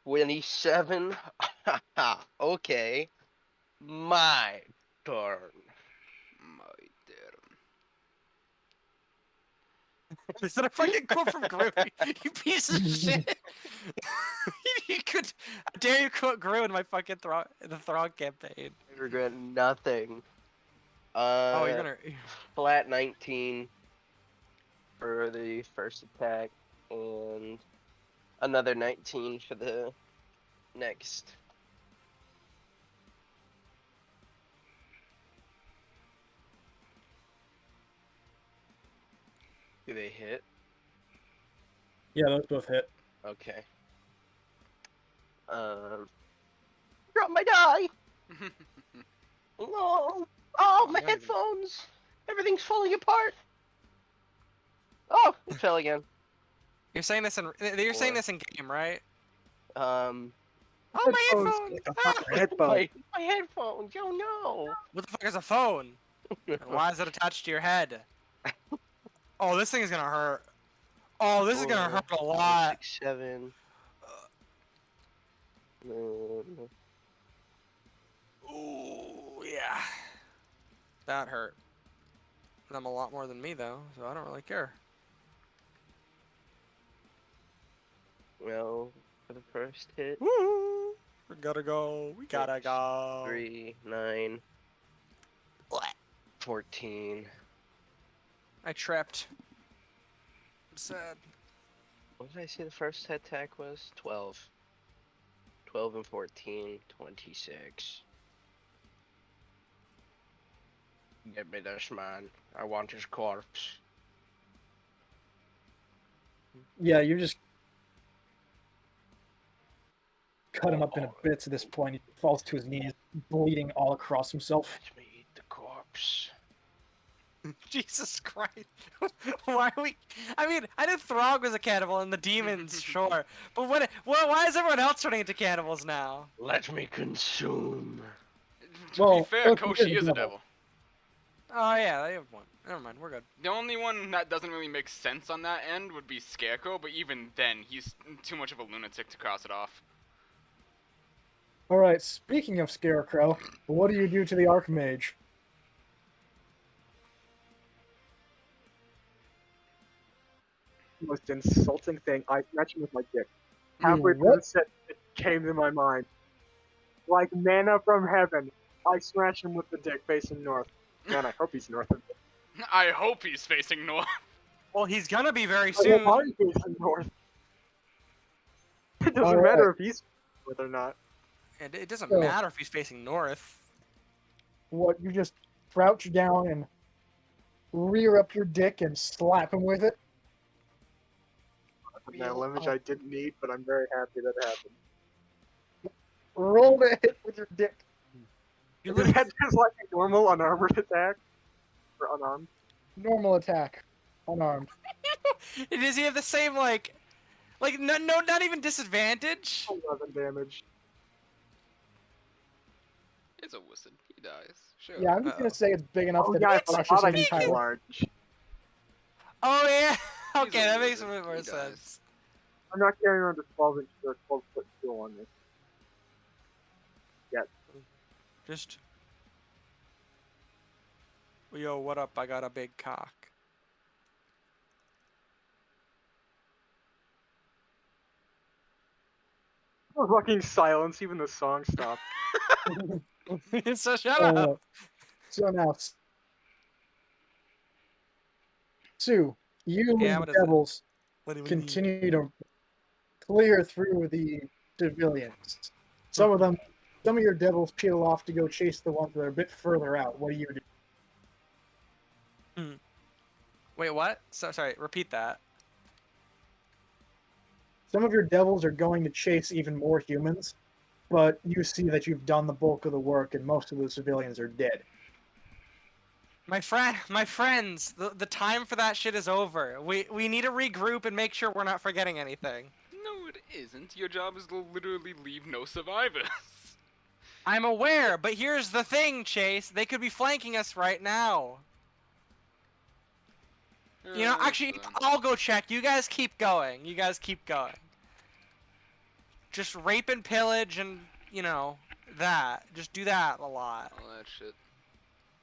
Twenty-seven. Okay. My turn. My turn. Is that a fucking quote from Gru? You piece of shit. You could. How dare you quote Gru in my fucking the Throgg campaign? I regret nothing. Oh, you're gonna. Flat 19 for the first attack, and another 19 for the next. Do they hit? Yeah, those both hit. Okay. Drop my die! No! Oh, my Yeah, dude. headphones! Everything's falling apart! Oh, it fell again. You're saying this in. You're saying this in game, right? Um, Oh, my Headphones, headphones! like a Ah! fucking headphone. my headphones! Oh no! What the fuck is a phone? And why is it attached to your head? Oh, this thing is gonna hurt. Oh, this is gonna hurt a lot. 6, 7. Ooh, yeah. That hurt. Them a lot more than me though, so I don't really care. Well, for the first hit, Woo! We gotta go. We gotta 6, go. 3, 9, What? 14. I tripped. I'm sad. What did I say the first attack was? 12. 12 and 14, 26. Get me this man. I want his corpse. Yeah, you just cut him up into bits at this point. He falls to his knees, bleeding all across himself. Let me eat the corpse. Jesus Christ. Why are we... I mean, I knew Throgg was a cannibal and the demons, sure. But why is everyone else turning into cannibals now? Let me consume. To Well, be fair, look, he Koshi is is a a devil. devil. Oh yeah, they have one. Never mind, we're good. The only one that doesn't really make sense on that end would be Scarecrow, but even then, he's too much of a lunatic to cross it off. Alright, speaking of Scarecrow, what do you do to the Archmage? Most insulting thing I mentioned with my dick. Halfway through what? the set, it came to my mind. like manna from heaven, I smash him with the dick facing north. Man, I hope he's north of me. I hope he's facing north. Well, he's gonna be very I soon. hope I'm facing north. It doesn't Alright. matter if he's north or not. And it doesn't So- matter if he's facing north. What, you just crouch down and rear up your dick and slap him with it? An image I didn't need, but I'm very happy that happened. Roll to hit with your dick. You Is literally, that just like a normal unarmored attack? Or unarmed? Normal attack. Unarmed. does he have the same like no, not even disadvantage? 11 damage. It's a wizard. He dies. Sure. Yeah, I'm just gonna say it's big enough Oh that yeah, I it crushes forgot I him can entirely. large. Oh yeah. He's Okay, a that makes wizard. more He dies. sense. I'm not carrying around a 12 inch or 12-foot steel on me. Just. Yo, what up? I got a big cock. Fucking silence, even the song stopped. So shut up. So now, Sue, you Yeah, and what the is it? devils What do we continue to clear through the civilians. Some of your devils peel off to go chase the ones that are a bit further out. What do you do? Wait, what? So sorry. Repeat that. Some of your devils are going to chase even more humans, but you see that you've done the bulk of the work and most of the civilians are dead. My friends, the time for that shit is over. We need to regroup and make sure we're not forgetting anything. No, it isn't. Your job is to literally leave no survivors. I'm aware, but here's the thing, Chase. They could be flanking us right now. You know, actually, I'll go check. You guys keep going. Just rape and pillage and, you know, that. Just do that a lot. All that shit.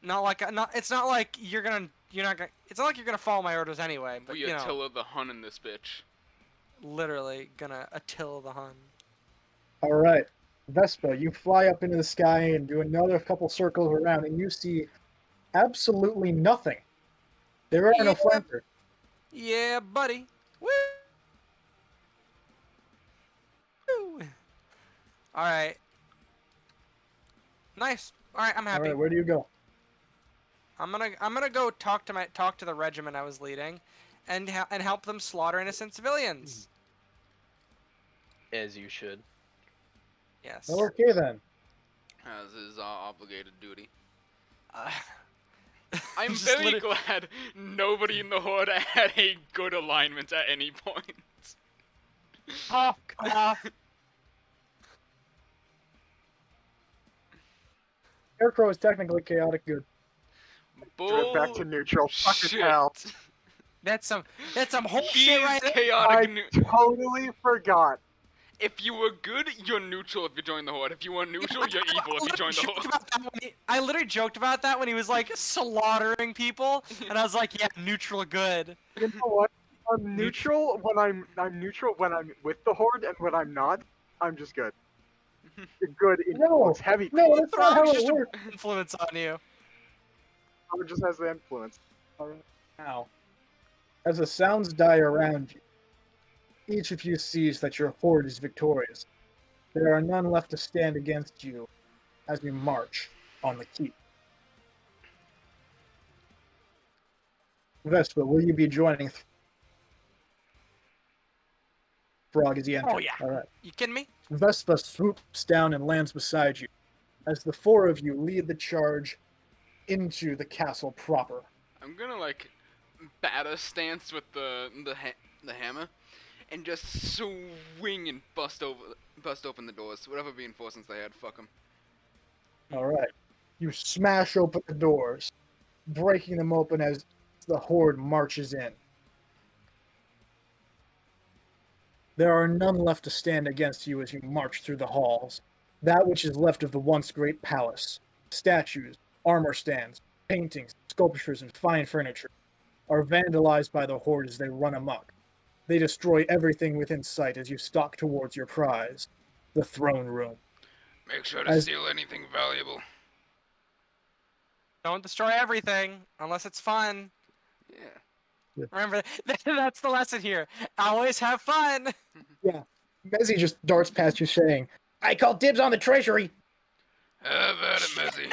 It's not like you're gonna follow my orders anyway, but We you know, Attila the Hun in this bitch. literally gonna Attila the Hun. All right, Vespa, you fly up into the sky and do another couple circles around, and you see absolutely nothing. There are no Yeah. flankers. Yeah, buddy. Woo! Woo! All right. Nice. All right, I'm All happy. right, where do you go? I'm gonna go talk to the regiment I was leading, and help them slaughter innocent civilians. As you should. Yes. Okay then. As his obligated duty. Uh, I'm just very liter- glad nobody in the Horde had a good alignment at any point. Cough, cough. Scarecrow is technically chaotic good. Drift back to neutral. Fucking hell. That's some whole He shit is right there. chaotic. I totally forgot. If you were good, you're neutral if you join the Horde. If you were neutral, you're evil if you join the Horde. I literally joked about that when he was like slaughtering people, and I was like, yeah, neutral good. You know what? I'm neutral when I'm neutral when I'm with the Horde, and when I'm not, I'm just good. Good influence, heavy. No, that's not how Throg's it just a works. influence on you. It just has the influence. Now, as the sounds die around you, each of you sees that your horde is victorious. There are none left to stand against you as we march on the keep. Vespa, will you be joining Throgg as he enters? Oh yeah. All right. You kidding me? Vespa swoops down and lands beside you as the four of you lead the charge into the castle proper. I'm gonna like batter stance with the hammer, and just swing and bust open the doors. Whatever reinforcements they had, fuck them. All right. You smash open the doors, breaking them open as the horde marches in. There are none left to stand against you as you march through the halls. That which is left of the once great palace, statues, armor stands, paintings, sculptures, and fine furniture, are vandalized by the horde as they run amok. They destroy everything within sight as you stalk towards your prize, the throne room. Make sure to As- steal anything valuable. Don't destroy everything unless it's fun. Yeah. Remember, that's the lesson here. Always have fun. Yeah. Mezzy just darts past you saying, I call dibs on the treasury. Have at it, Mezzy.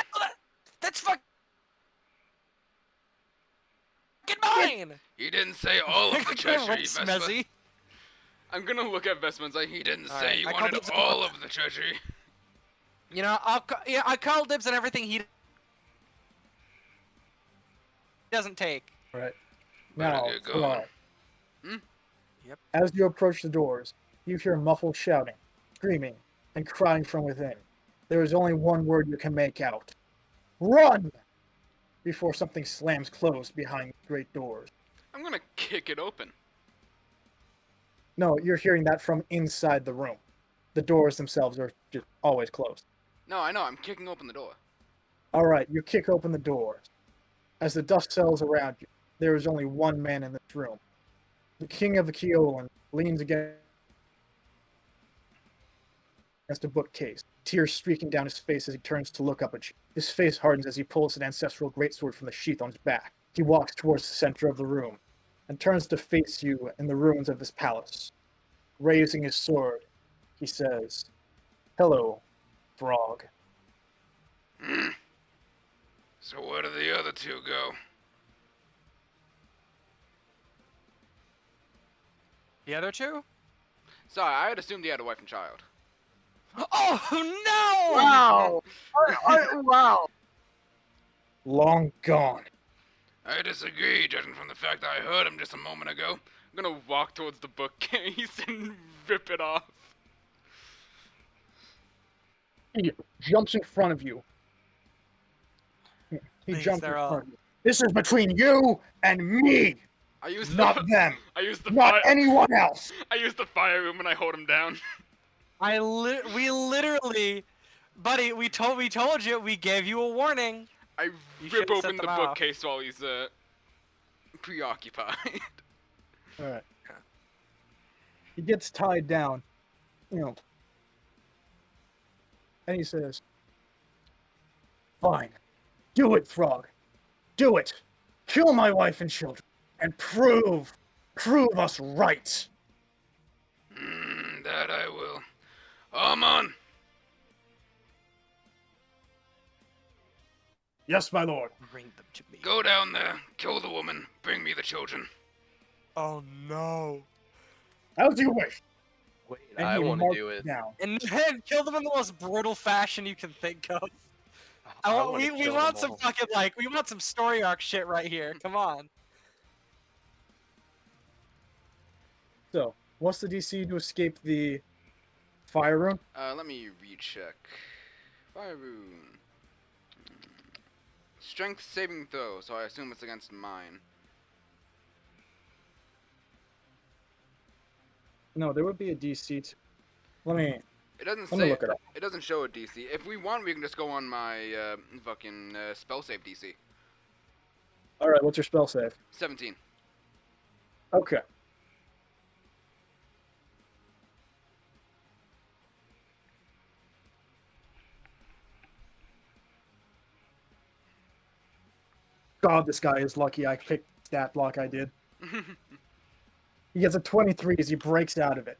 That's fucking mine. He didn't say all of the treasury, Gross, Vespa. Mezzy. I'm gonna look at Vespa and say he didn't say Alright, he I call wanted dibs on all both. of the treasury. You know, I call dibs on everything he doesn't take. Right. Better Now, get going. Slogg. Hmm? Yep. As you approach the doors, you hear muffled shouting, screaming, and crying from within. There is only one word you can make out. Run! Before something slams closed behind the great doors. I'm gonna kick it open. No, you're hearing that from inside the room. The doors themselves are just always closed. No, I know. I'm kicking open the door. All right, you kick open the doors. As the dust settles around you, there is only one man in this room. The king of the Keoland leans against a bookcase, tears streaking down his face as he turns to look up at you. His face hardens as he pulls an ancestral greatsword from the sheath on his back. He walks towards the center of the room and turns to face you in the ruins of this palace. Raising his sword, he says, Hello, Throgg. Hmm. So where do the other two go? The other two? Sorry, I had assumed he had a wife and child. Oh no! Wow. Wow. Long gone. I disagree, judging from the fact that I heard him just a moment ago. I'm gonna walk towards the bookcase and rip it off. He jumps in front of you. He Please, jumps in they're front all- of you. This is between you and me, I use not the them, I use the not fire. anyone else. I use the fire room and I hold him down. We literally, buddy, we told you, we gave you a warning. I You rip should've set open the them off. bookcase while he's preoccupied. All right. He gets tied down, and he says, "Fine, do it, Throgg. Do it. Kill my wife and children, and prove us right." That I will. Armon! Yes, my lord. Bring them to me. Go down there, kill the woman, bring me the children. Oh no! As you wish. Wait, And I he want to marches do it. down. And then kill them in the most brutal fashion you can think of. wanna We kill want them some all. fucking we want some story arc shit right here. Come on. So, what's the DC to escape the fire room? Let me recheck. Fire room. Strength saving throw, so I assume it's against mine. No, there would be a DC. Let me It doesn't let me say. look it up. It doesn't show a DC. If we want, we can just go on my fucking spell save DC. All right, what's your spell save? 17. Okay. God, this guy is lucky I picked stat block I did. He gets a 23 as he breaks out of it.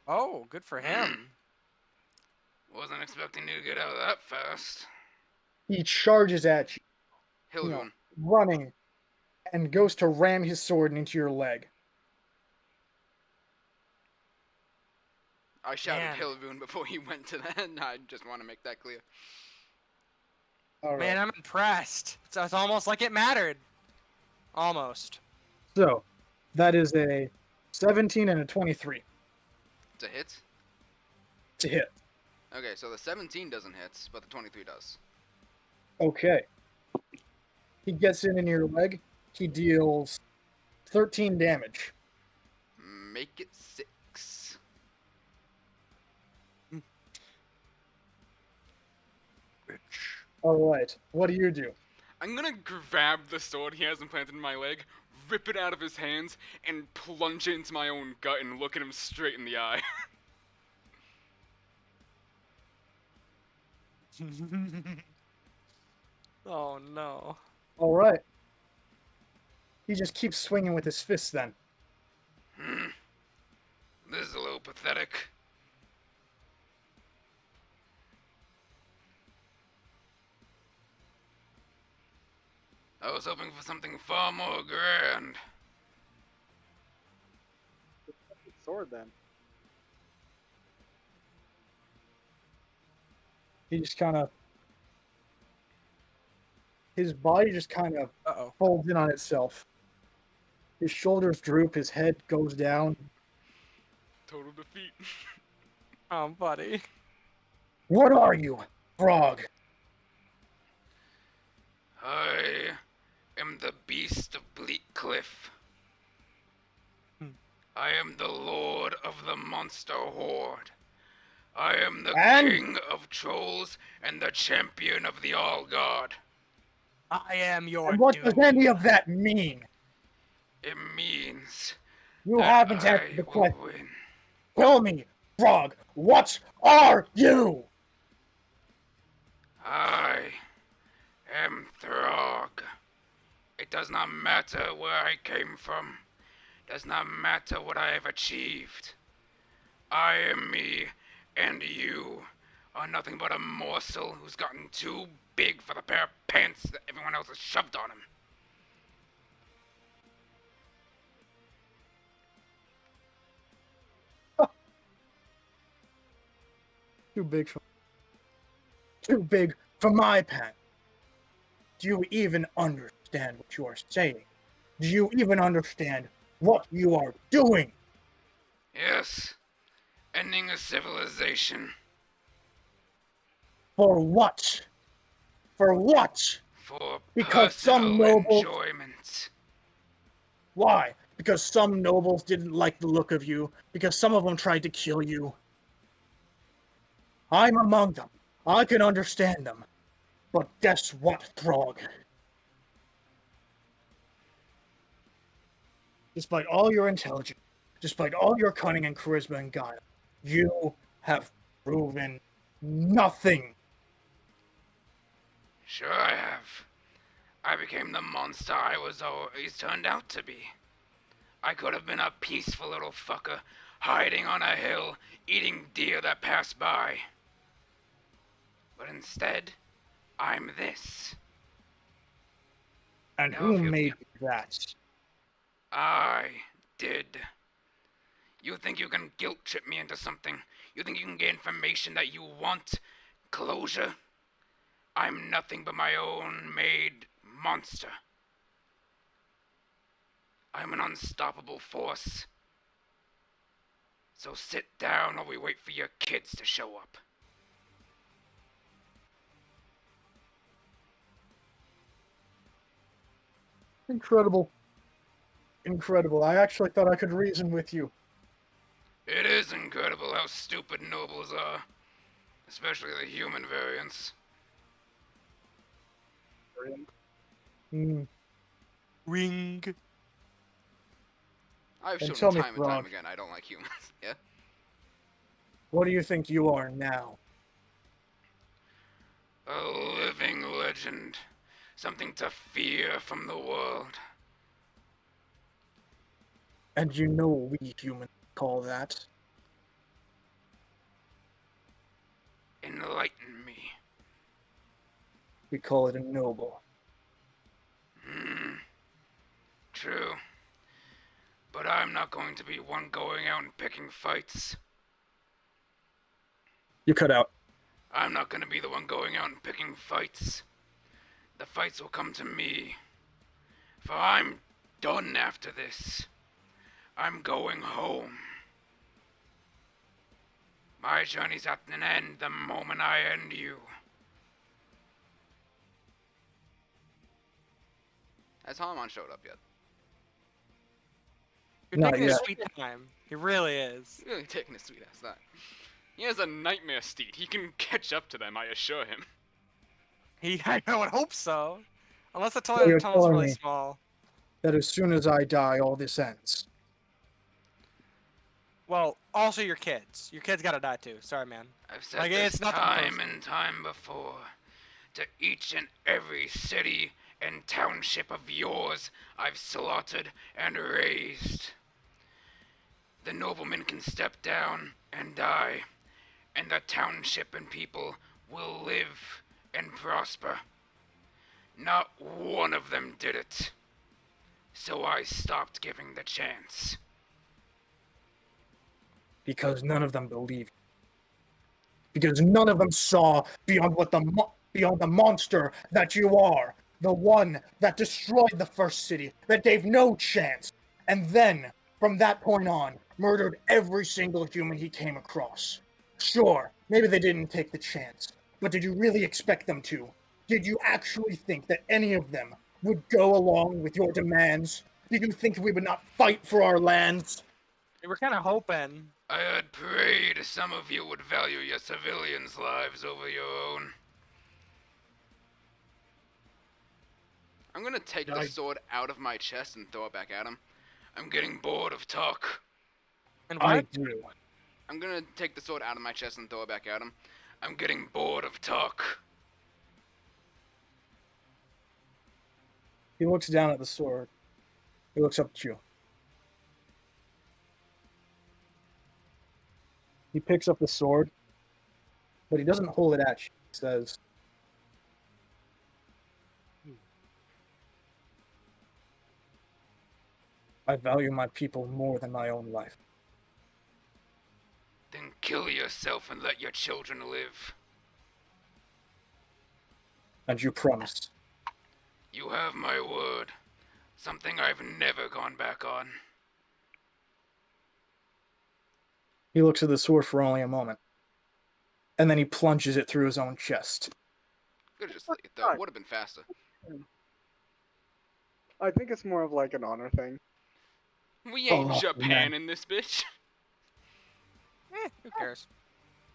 Oh, good for him. Wasn't expecting you to get out of that fast. He charges at you, Hilgun. running, and goes to ram his sword into your leg. I shouted Man. Hilgun before he went to that, and I just want to make that clear. All right. Man, I'm impressed. It's almost like it mattered. Almost. So, that is a 17 and a 23 It's a hit? to hit. Okay, so the 17 doesn't hit, but the 23 does. Okay. He gets in your leg. He deals 13 damage. Make it 6. All right. What do you do? I'm gonna grab the sword he has implanted in my leg, rip it out of his hands, and plunge it into my own gut and look at him straight in the eye. Oh no. All right. He just keeps swinging with his fists then. This is a little pathetic. I was hoping for something far more grand. Sword then. He just kind of, his body just kind of Uh-oh. folds in on itself. His shoulders droop, his head goes down. Total defeat. Oh, buddy. What are you, Frog? I am the beast of Bleak Cliff. I am the lord of the monster horde. I am the And? king of trolls and the champion of the All God. I am your And what doom. does any of that mean? It means You that haven't I answered the will question. win. Tell me, Frog, what are you? I am Throgg. It does not matter where I came from. Does not matter what I have achieved. I am me, and you are nothing but a morsel who's gotten too big for the pair of pants that everyone else has shoved on him. Too big for my pen. Do you even understand what you are saying? Do you even understand what you are doing? Yes, ending a civilization. For what? For what? For Because some personal nobles... enjoyment. Why? Because some nobles didn't like the look of you. Because some of them tried to kill you. I'm among them. I can understand them. But guess what, Throgg? Despite all your intelligence, despite all your cunning and charisma and guile, you have proven nothing. Sure I have. I became the monster I was always turned out to be. I could have been a peaceful little fucker, hiding on a hill, eating deer that passed by. But instead, I'm this. And Now, who if you- made that? I did. You think you can guilt trip me into something? You think you can get information that you want? Closure? I'm nothing but my own made monster. I'm an unstoppable force. So sit down while we wait for your kids to show up. Incredible. Incredible. I actually thought I could reason with you. It is incredible how stupid nobles are. Especially the human variants. Hmm. Ring. I've And shown tell me, time and time Throgg. again I don't like humans. Yeah? What do you think you are now? A living legend. Something to fear from the world. And you know what we humans call that? Enlighten me. We call it a noble. True. But I'm not going to be one going out and picking fights. You cut out. I'm not gonna be the one going out and picking fights. The fights will come to me. For I'm done after this. I'm going home. My journey's at an end the moment I end you. Has Hanuman showed up yet? You're Not taking a yet. sweet time. He really is. He's really taking a sweet ass time. He has a nightmare steed. He can catch up to them, I assure him. I would hope so. Unless the So you're tunnel's telling really me small. that as soon as I die, all this ends. Well, also your kids. Your kids gotta die too. Sorry, man. I've said Like, this it's nothing time personal. and time before. To each and every city and township of yours I've slaughtered and raised. The nobleman can step down and die, and the township and people will live and prosper. Not one of them did it. So I stopped giving the chance. Because none of them believed. Because none of them saw beyond beyond the monster that you are. The one that destroyed the first city, that gave no chance. And then, from that point on, murdered every single human he came across. Sure, maybe they didn't take the chance, but did you really expect them to? Did you actually think that any of them would go along with your demands? Did you think we would not fight for our lands? We were kind of hoping. I had prayed some of you would value your civilians' lives over your own. I'm gonna take the sword out of my chest and throw it back at him. I'm getting bored of talk. And I what? do. I'm gonna take the sword out of my chest and throw it back at him. I'm getting bored of talk. He looks down at the sword. He looks up at you. He picks up the sword, but he doesn't hold it at you. He says, I value my people more than my own life. Then kill yourself and let your children live. And you promised. You have my word. Something I've never gone back on. He looks at the sword for only a moment. And then he plunges it through his own chest. Could've just though. Would have been faster. I think it's more of like an honor thing. We ain't Oh, Japan man. in this bitch. Who cares?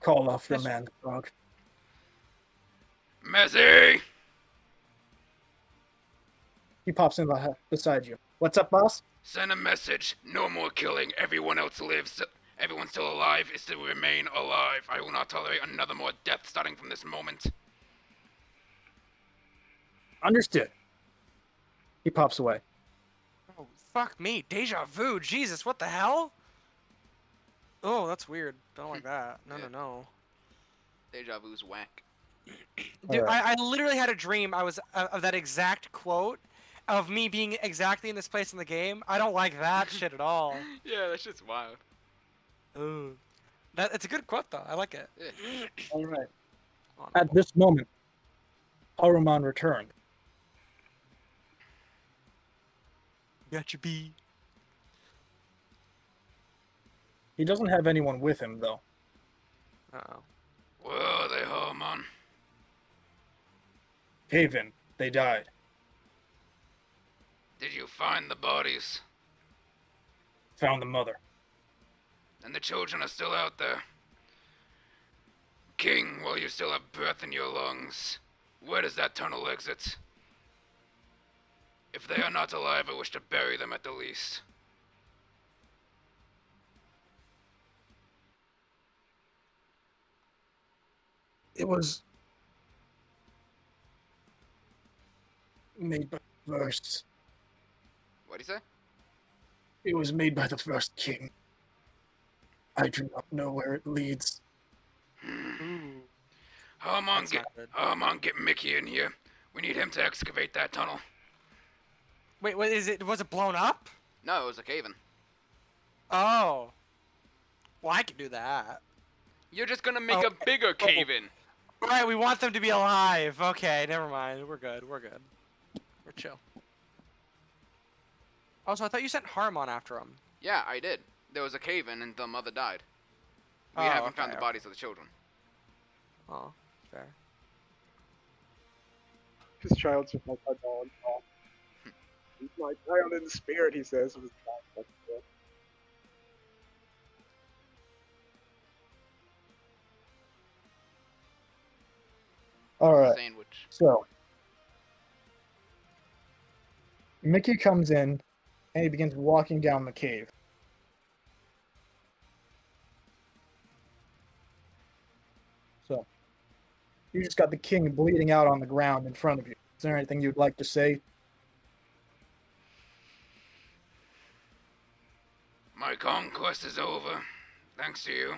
Call off your Yes. man, Frog. Messi! He pops in beside you. What's up, boss? Send a message. No more killing. Everyone else lives. Everyone still alive is to remain alive. I will not tolerate another more death starting from this moment. Understood. He pops away. Oh, fuck me. Deja vu. Jesus, what the hell? Oh, that's weird. Don't like that. No, Yeah. no, no. Deja vu's whack. Dude, Alright. I literally had a dream. I was of that exact quote of me being exactly in this place in the game. I don't like that shit at all. Yeah, that shit's wild. Ooh. It's a good quote though. I like it. Yeah. Alright. Honorable. At this moment, Haruman returned. Gotcha, B. He doesn't have anyone with him, though. Uh-oh. Where are they, Harmon? Haven, they died. Did you find the bodies? Found the mother. And the children are still out there. King, while you still have breath in your lungs, where does that tunnel exit? If they are not alive, I wish to bury them at the least. It was made by the first. What'd he say? It was made by the first king. I do not know where it leads. Ooh. Harmon, That's not good. get Mickey in here. We need him to excavate that tunnel. Wait, what is it? Was it blown up? No, it was a cave-in. Oh. Well, I can do that. You're just gonna make Oh, a bigger cave-in. Right, we want them to be alive. Okay, never mind. We're good. We're good. We're chill. Also, I thought you sent Harmon after him. Yeah, I did. There was a cave-in and the mother died. We Oh, haven't found okay, the bodies of the children. Oh, fair. His child's just like a dog. He's my child in the spirit, he says. With his mouth. Alright, Sandwich. so. Mickey comes in, and he begins walking down the cave. So, you just got the king bleeding out on the ground in front of you. Is there anything you'd like to say? My conquest is over, thanks to you.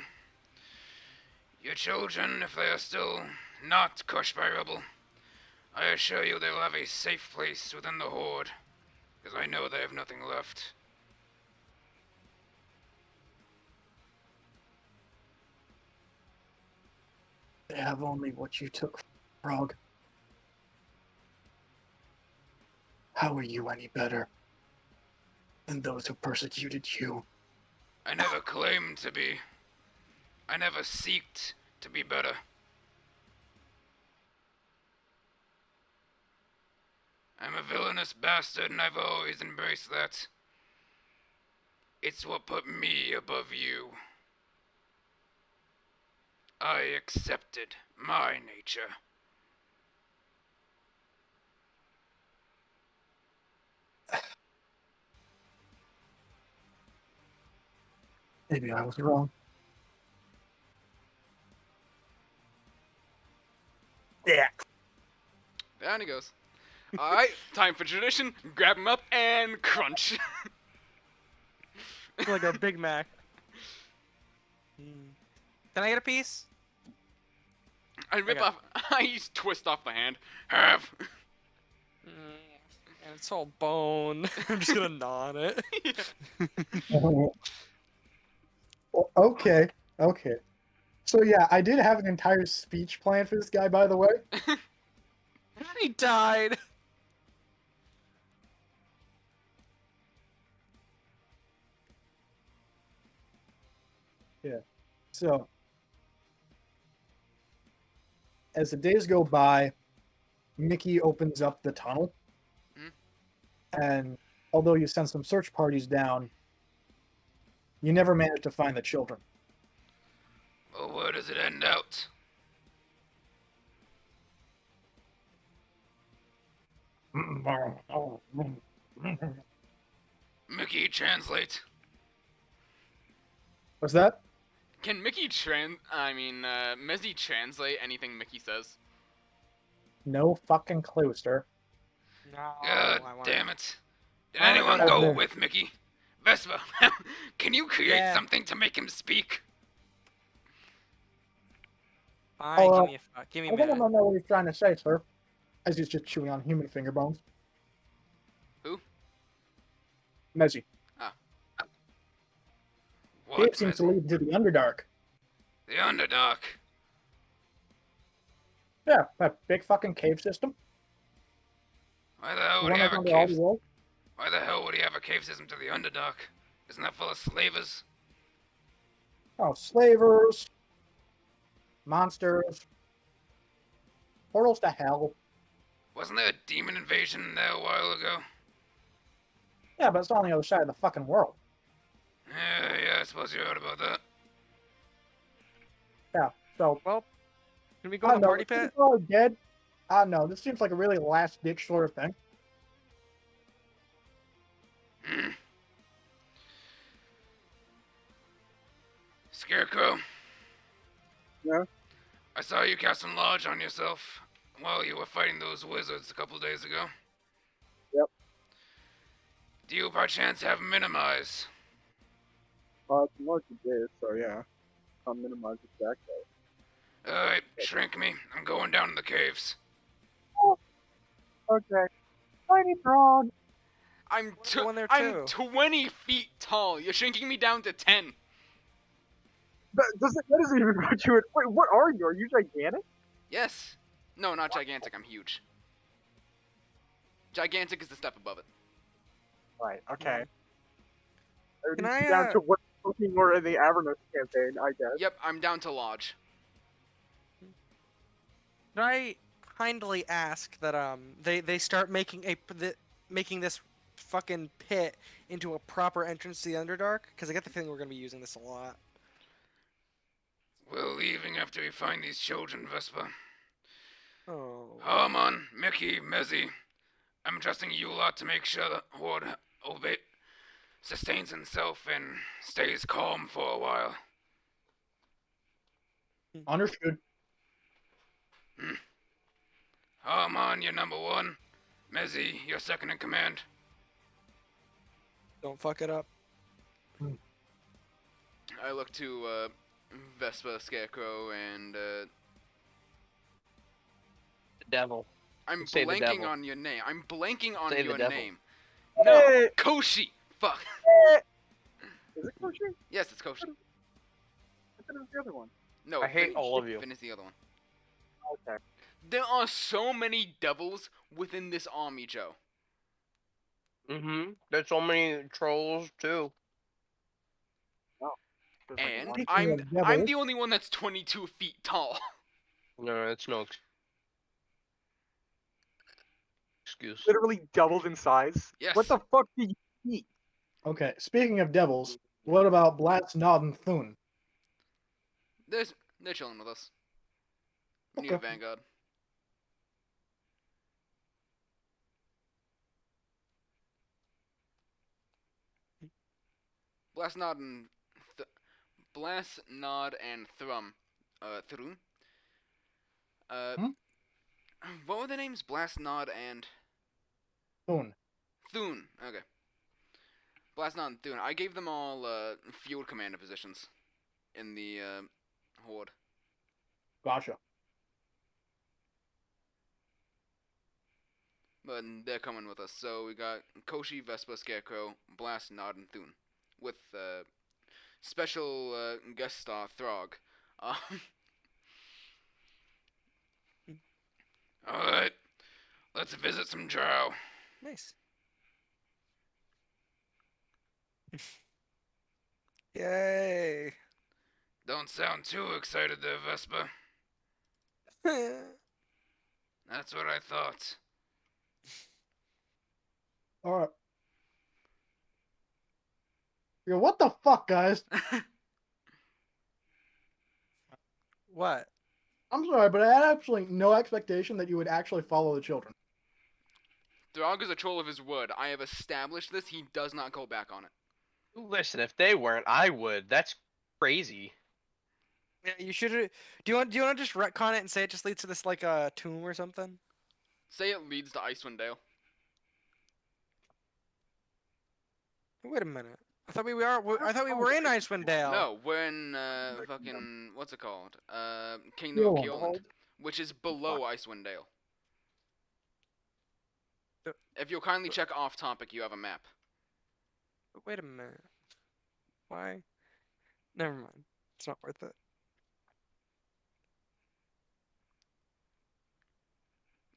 Your children, if they are still not crushed by rubble, I assure you they will have a safe place within the Horde, because I know they have nothing left. They have only what you took, Frog. How are you any better than those who persecuted you? I never claimed to be. I never seeked to be better. I'm a villainous bastard and I've always embraced that. It's what put me above you. I accepted my nature. Maybe I was wrong. Yeah. Down he goes. Alright, time for tradition. Grab him up and crunch. Like a Big Mac. Can I get a piece? I rip Okay. off. I twist off the hand. Have. And it's all bone. I'm just gonna gnaw on it. Well, okay. So yeah, I did have an entire speech planned for this guy, by the way. He died. So, as the days go by, Mickey opens up the tunnel. And although you send some search parties down, you never manage to find the children. Well, where does it end out? Mickey, translate. What's that? Can Mickey Mezzy translate anything Mickey says? No fucking clue, sir. No, God I wanna- damn it. Did I wanna anyone go go down. with Mickey? Vespa, can you create Yeah. something to make him speak? Fine, Oh, give me a I think I minute. don't know what he's trying to say, sir. As he's just chewing on human finger bones. Who? Mezzy. What, Cave seems to Mezzy? lead to the Underdark. The Underdark. Yeah, that big fucking cave system. Why the hell The would one he have that's a under all cave? the walls. Why the hell would he have a cave system to the Underdark? Isn't that full of slavers? Oh, slavers. Monsters. Portals to hell. Wasn't there a demon invasion there a while ago? Yeah, but it's on the other side of the fucking world. Yeah, I suppose you heard about that. Yeah, so Well, can we go I to don't the know. party pit? People are dead. I don't know. This seems like a really last-ditch sort of thing. Hmm. Scarecrow. Yeah? I saw you casting Lodge on yourself while you were fighting those wizards a couple days ago. Yep. Do you by chance have Minimize? It's large a bit, so yeah. I'll minimize the stack though. Alright, shrink me. I'm going down in the caves. Okay. Tiny frog. I'm Go in there I'm too. 20 feet tall. You're shrinking me down to 10. That doesn't even put you in. Wait, what are you? Are you gigantic? Yes. No, not gigantic. I'm huge. Gigantic is the step above it. Right, okay. Can I I, down to what fucking were in the Avernus campaign, I guess. Yep, I'm down to Lodge. Can I kindly ask that they start making making this fucking pit into a proper entrance to the Underdark? Because I get the feeling we're gonna be using this a lot. We're leaving after we find these children, Vespa. Oh. Harmon, Mickey, Mezzy. I'm trusting you a lot to make sure the Horde sustains himself and stays calm for a while. Understood. Harmon, you're number 1. Mezzy, you're second in command. Don't fuck it up. I look to Vespa, Scarecrow, and The devil. I'm Say the blanking devil. on your name. I'm blanking on Say the your devil. name. No, Hey! Koshi. Fuck. Is it Koshi? Yes, it's Koshi. I thought it was the other one. No, I hate all of you. Finn is the other one. Okay. There are so many devils within this army, Joe. Mm-hmm. There's so many trolls too. There's like And one. Speaking I'm of devils, the only one that's 22 feet tall. No, it's no excuse. Literally doubled in size. Yes. What the fuck did you eat? okay, speaking of devils, what about Blast, Nod, and Thun? They're chilling with us. We need a Okay. vanguard. Blast Nod and Blast Nod and Thrum. Thrum. Hmm? What were the names? Blast Nod and Thun. Thun. Okay. Blast Nod and Thun. I gave them all field commander positions in the horde. Gotcha. But they're coming with us. So we got Koshi, Vespa, Scarecrow, Blast, Nod, and Thun. With special guest star Throgg. Alright. Let's visit some drow. Nice. Yay. Don't sound too excited there, Vespa. That's what I thought. Alright. Yo, what the fuck, guys? What? I'm sorry, but I had absolutely no expectation that you would actually follow the children. Throgg is a troll of his word. I have established this. He does not go back on it. Listen, if they weren't, I would. That's crazy. Yeah, you should. Do you want to just retcon it and say it just leads to this like a tomb or something? Say it leads to Icewind Dale. Wait a minute. I thought we were in Icewind Dale. No, we're in fucking what's it called? Kingdom of Keoland, which is below Icewind Dale. If you'll kindly check off topic, you have a map. Wait a minute. Why? Never mind. It's not worth it.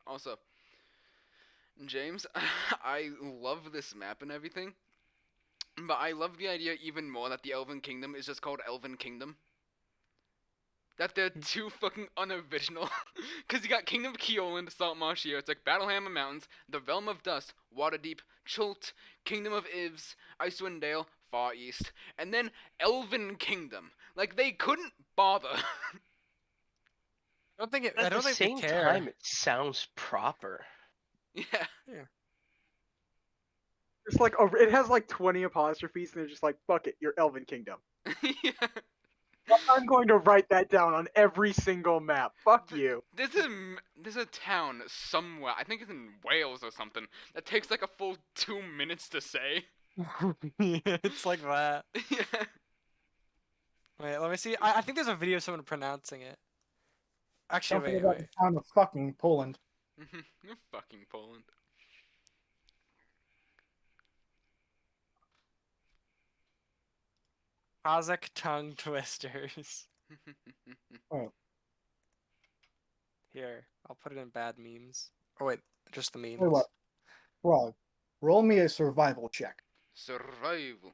Also, James, I love this map and everything, but I love the idea even more that the Elven Kingdom is just called Elven Kingdom. That they're too fucking unoriginal. Because you got Kingdom of Keoland, Saltmarsh here, it's like Battlehammer Mountains, the Realm of Dust, Waterdeep, Chult, Kingdom of Ivs, Icewind Dale, Far East, and then Elven Kingdom. Like, they couldn't bother. I don't think it. At I don't the think same they care. time, it sounds proper. Yeah. It's like it has like 20 apostrophes, and they're just like, "Fuck it, you're Elven Kingdom." Yeah. I'm going to write that down on every single map. Fuck you. There's a town somewhere, I think it's in Wales or something, that takes like a full 2 minutes to say. Yeah, it's like that. Yeah. Wait, let me see. I think there's a video of someone pronouncing it. Actually, Don't forget wait, about wait. the town of fucking Poland. You're fucking Poland. Kazakh tongue twisters. Oh. Here, I'll put it in bad memes. Oh wait, just the memes. Tell you what, Frog, roll me a survival check. Survival.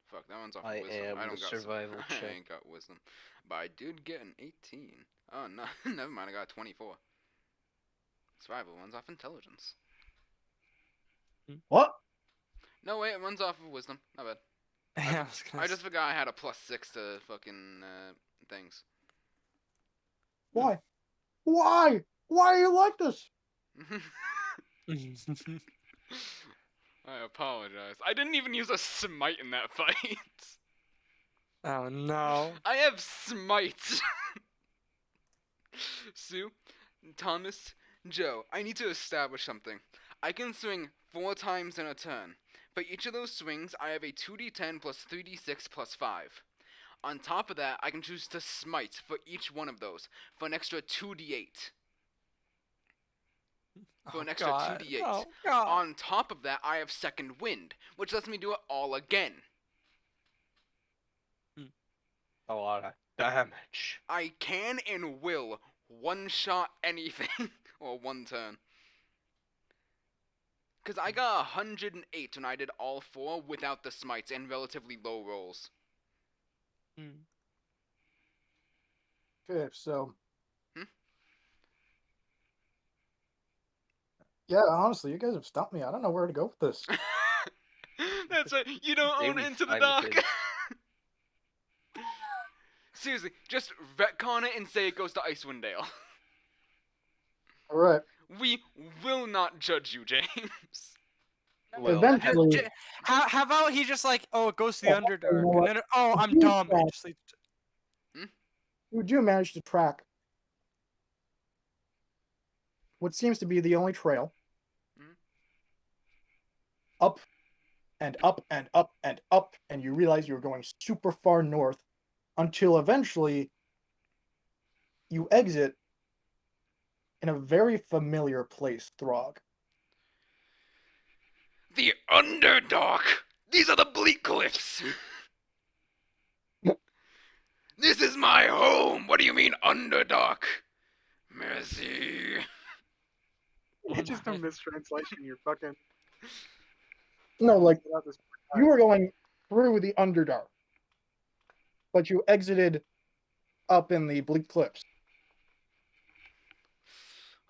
Fuck, that one's off I wisdom. am I don't the got survival I check. ain't got wisdom. But I did get an 18. Oh, no. Never mind, I got a 24. Survival one's off intelligence. What? No, wait, one's off of wisdom. Not bad. Yeah, I was gonna I just forgot I had a +6 to fucking things. Why? Why? Why are you like this? say- I apologize. I didn't even use a smite in that fight. Oh no. I have smite. Sue, Thomas, Joe, I need to establish something. I can swing 4 times in a turn. For each of those swings, I have a 2d10 plus 3d6 plus 5. On top of that, I can choose to smite for each one of those for an extra 2d8. For an extra 2d8. Oh, God. On top of that, I have second wind, which lets me do it all again. A lot of damage. I can and will one-shot anything, or one turn. Because I got 108 when I did all 4 without the smites and relatively low rolls. Okay, so. Hmm? Yeah, honestly, you guys have stumped me. I don't know where to go with this. That's right, you don't own Maybe Into the find Dark! it. Seriously, just retcon it and say it goes to Icewind Dale. Alright. We will not judge you, James. Well, Eventually, How about he just like, oh, it goes to the Oh, you Underdark, know and what? then oh, I'm You dumb. got- And just like, you do manage to track what seems to be the only trail. Mhm. Up and up and up and up, and you realize you're going super far north until eventually you exit in a very familiar place, Throgg. The Underdark! These are the Bleak Cliffs! This is my home! What do you mean, Underdark? Mercy. It's just a mistranslation. You're fucking. No, like, without this- you were going through the Underdark, but you exited up in the Bleak Cliffs.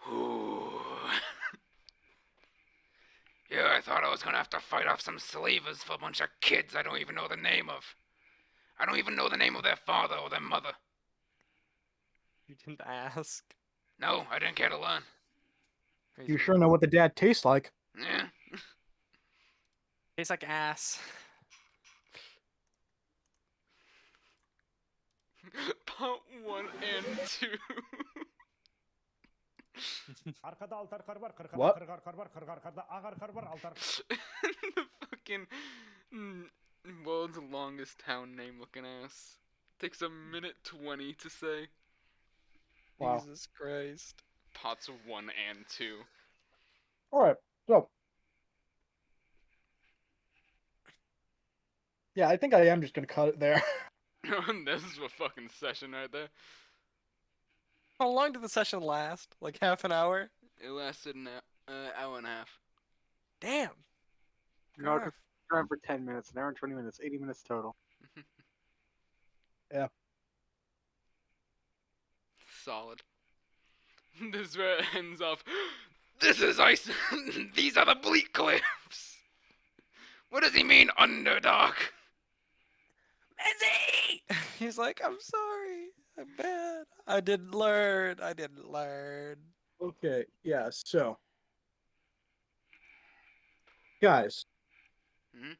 Ooh. Yeah, I thought I was gonna have to fight off some slavers for a bunch of kids I don't even know the name of. I don't even know the name of their father or their mother. you didn't ask. No, I didn't care to learn. You sure know what the dad tastes like. Yeah. Tastes like ass. Part 1 and 2. Arkada altar kar var, kırkada What? kırgar kar var, kırgarkada agar kar var, altar. The fucking world's longest town name looking ass. Takes a minute 20 to say. Wow. Jesus Christ. Pots 1 and 2. Alright, so. Yeah, I think I am just going to cut it there. This is a fucking session right there. How long did the session last? Like half an hour? It lasted an hour and a half. Damn. No, Rough. Around for 10 minutes, an hour and 20 minutes, 80 minutes total. Solid. This is where it ends off. This is ice. These are the Bleak Cliffs. What does he mean, Underdark? Izzy! He's like, I'm sorry. I'm bad. I didn't learn. I didn't learn. Okay, yeah, so. Guys. Hmm?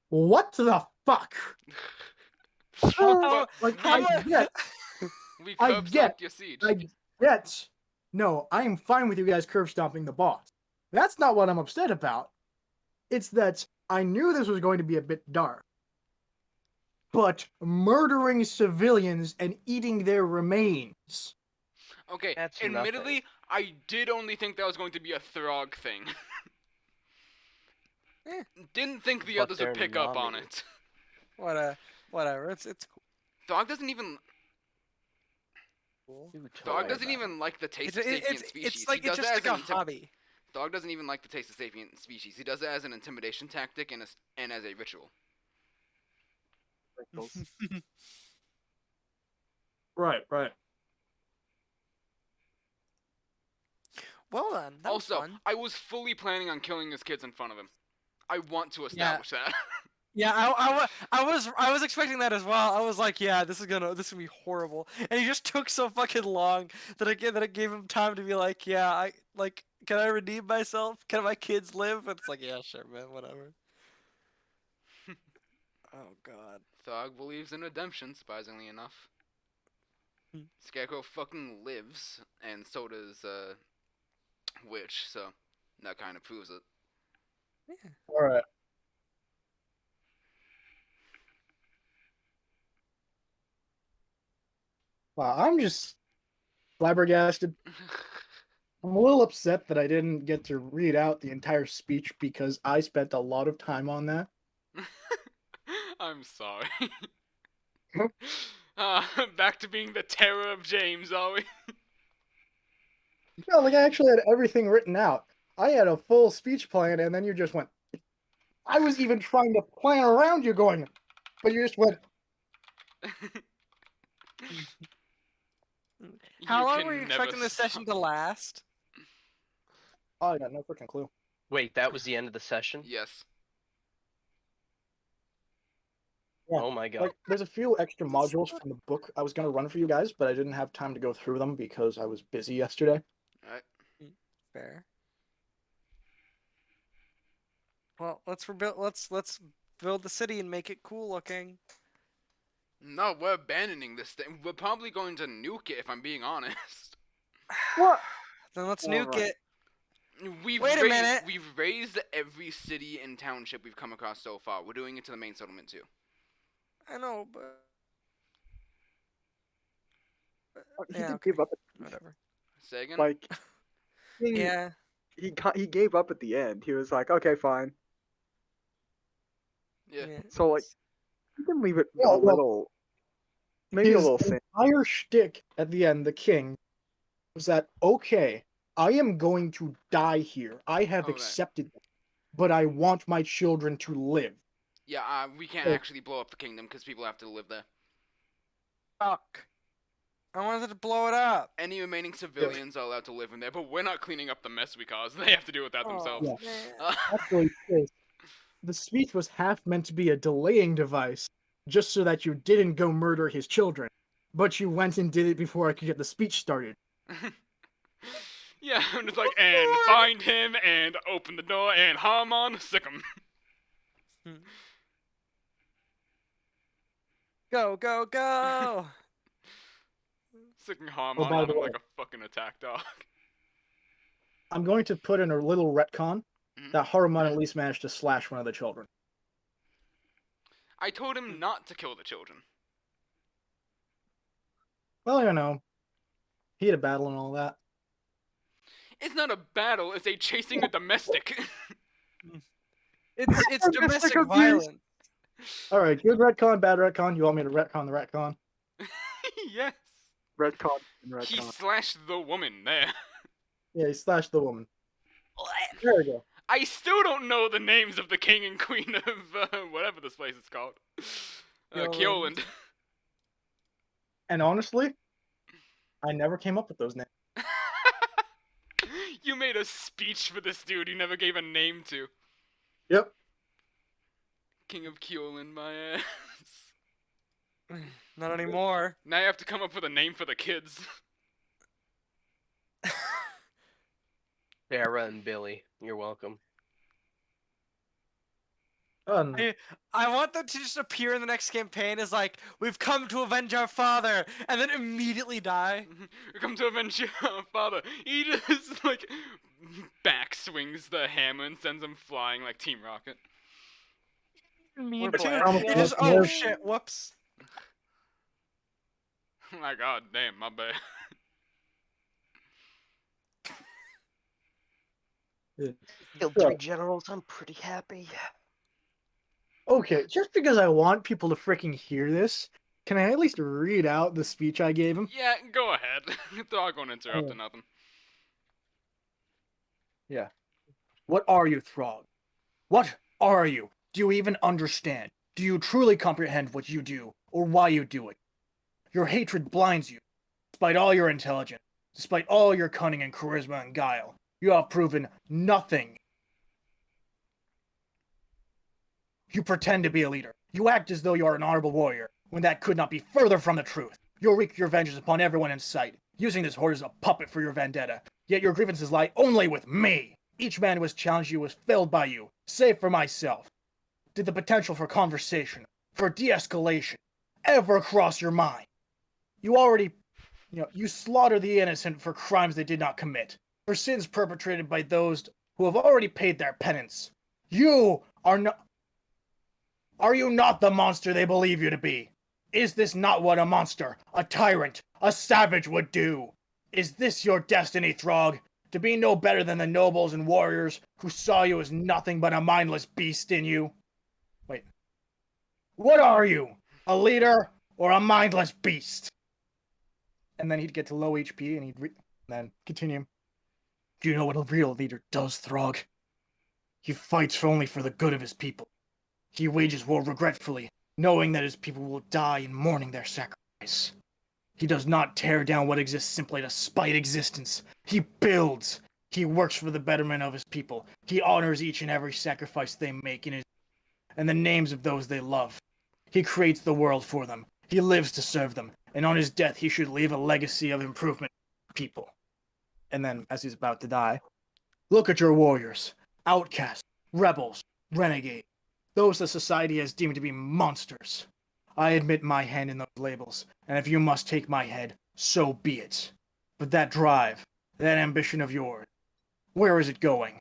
What the fuck? How- Like, how I mu- get, We I curb get- stomped your siege. I get. No, I am fine with you guys curve stomping the boss. That's not what I'm upset about. It's that I knew this was going to be a bit dark. But murdering civilians and eating their remains. Okay, That's admittedly, I did only think that was going to be a Throgg thing. Eh. Didn't think the But others would they're pick up on nummy. it. Whatever. It's Throgg doesn't even cool. Throgg doesn't even like the taste of sapient species. It's like he does it's it just as like a an hobby. Throgg doesn't even like the taste of sapient species. He does it as an intimidation tactic and as a ritual. Wrinkles. Right. Well then, that was Also, fun. I was fully planning on killing his kids in front of him. I want to establish that. Yeah, I was expecting that as well. I was like, yeah, this is gonna be horrible. And he just took so fucking long that it gave him time to be like, yeah, can I redeem myself? Can my kids live? And it's like, yeah, sure, man, whatever. Oh god. Throgg believes in redemption, surprisingly enough. Scarecrow fucking lives, and so does Witch. So that kind of proves it. All right. Wow, I'm just flabbergasted. I'm a little upset that I didn't get to read out the entire speech because I spent a lot of time on that. I'm sorry. Back to being the terror of James, are we? No, like I actually had everything written out. I had a full speech plan, and then you just went. I was even trying to plan around you going, but you just went. How You long can were you never expecting this stop. session to last? Oh, I got no freaking clue. Wait, that was the end of the session? Yes. Yeah, Oh my god. Like, there's a few extra modules from the book I was gonna run for you guys, but I didn't have time to go through them because I was busy yesterday. Alright. Fair. Well, let's rebuild. Let's build the city and make it cool looking. No, we're abandoning this thing. We're probably going to nuke it, if I'm being honest. What? Then let's All nuke right. it. We've Wait a minute. We've raised every city and township we've come across so far. We're doing it to the main settlement too. I know, but He yeah, did okay. give up. Whatever. Say again? Like Yeah. he gave up at the end. He was like, okay, fine. Yeah. So like you can leave it Yeah, a well, little, maybe a His little same. entire shtick at the end, the king, was that okay? I am going to die here. I have Oh, right. accepted it, but I want my children to live. Yeah, we can't Oh. actually blow up the kingdom because people have to live there. Fuck. I wanted to blow it up. Any remaining civilians are allowed to live in there, but we're not cleaning up the mess we caused. They have to deal with that themselves. Oh, man. Actually, the speech was half meant to be a delaying device, just so that you didn't go murder his children, but you went and did it before I could get the speech started. Yeah, I'm just like, and find him, and open the door, and Harmon, sick him. Go, go, go! Sicking Harmon by on the him way. like a fucking attack dog. I'm going to put in a little retcon Mhm. that Haruman at least managed to slash one of the children. I told him not to kill the children. Well, you know, he had a battle and all that. It's not a battle, it's a chasing a domestic. It's domestic abuse. violence. All right, good retcon, bad retcon. You want me to retcon the retcon? Yes. Retcon and He retcon. slashed the woman there. Yeah, he slashed the woman. There we go. I still don't know the names of the king and queen of whatever this place is called. Keoland. And honestly, I never came up with those names. You made a speech for this dude you never gave a name to. Yep. King of Keoland, my ass. Not anymore. Now you have to come up with a name for the kids. Sarah and Billy, you're welcome. I want them to just appear in the next campaign as like, we've come to avenge our father, and then immediately die. We come to avenge your father. He just like back swings the hammer and sends him flying like Team Rocket. Me We're too. glad. It is, oh shit, whoops. My god damn, my bad. Killed Sure. 3 generals, I'm pretty happy. Okay, just because I want people to freaking hear this, can I at least read out the speech I gave him? Yeah, go ahead. Throgg won't interrupt Oh. or nothing. Yeah. What are you, Throgg? What are you? Do you even understand? Do you truly comprehend what you do, or why you do it? Your hatred blinds you. Despite all your intelligence, despite all your cunning and charisma and guile, you have proven nothing. You pretend to be a leader. You act as though you are an honorable warrior, when that could not be further from the truth. You wreak your vengeance upon everyone in sight, using this horde as a puppet for your vendetta. Yet your grievances lie only with me. Each man who has challenged you was felled by you, save for myself. Did the potential for conversation, for de-escalation, ever cross your mind? You already You slaughter the innocent for crimes they did not commit, for sins perpetrated by those who have already paid their penance. You are not. Are you not the monster they believe you to be? Is this not what a monster, a tyrant, a savage would do? Is this your destiny, Throgg? To be no better than the nobles and warriors who saw you as nothing but a mindless beast in you? Wait. What are you? A leader or a mindless beast? And then he'd get to low HP and then continue. Do you know what a real leader does, Throgg? He fights only for the good of his people. He wages war regretfully, knowing that his people will die in mourning their sacrifice. He does not tear down what exists simply to spite existence. He builds. He works for the betterment of his people. He honors each and every sacrifice they make and the names of those they love. He creates the world for them. He lives to serve them. And on his death, he should leave a legacy of improvement for people. And then, as he's about to die, look at your warriors. Outcasts, rebels, renegades. Those that society has deemed to be monsters. I admit my hand in those labels, and if you must take my head, so be it. But that drive, that ambition of yours, where is it going?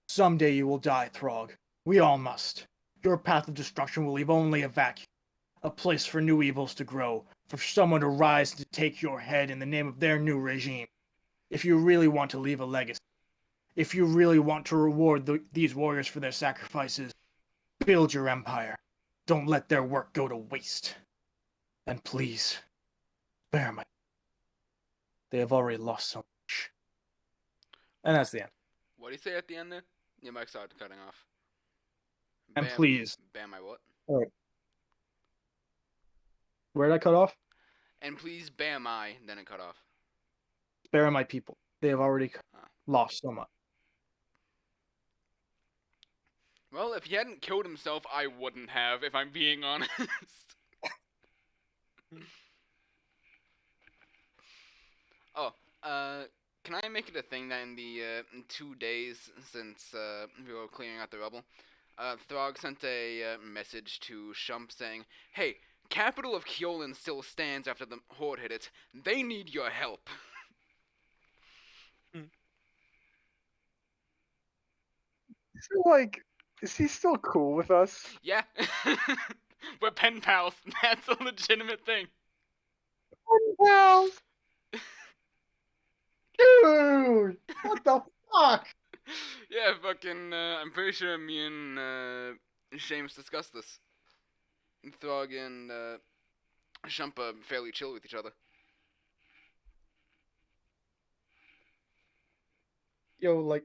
Someday you will die, Throgg. We all must. Your path of destruction will leave only a vacuum, a place for new evils to grow, for someone to rise to take your head in the name of their new regime. If you really want to leave a legacy, if you really want to reward these warriors for their sacrifices, build your empire. Don't let their work go to waste. And please, spare my... They have already lost so much. And that's the end. What do you say at the end there? Your mic started cutting off. And please... Bam my what? Alright. Where did I cut off? And please bam I, then it cut off. Spare my people. They have already lost so much. Well, if he hadn't killed himself, I wouldn't have, if I'm being honest. Oh, can I make it a thing that in the 2 days since we were clearing out the rubble, Throgg sent a message to Shump saying, "Hey, capital of Keoland still stands after the Horde hit it. They need your help." So, like, is he still cool with us? Yeah. We're pen pals. That's a legitimate thing. Pals! Dude! What the fuck? Yeah, fucking, I'm pretty sure me and, Shames discussed this. Throgg and, Shump are fairly chill with each other. Yo, like,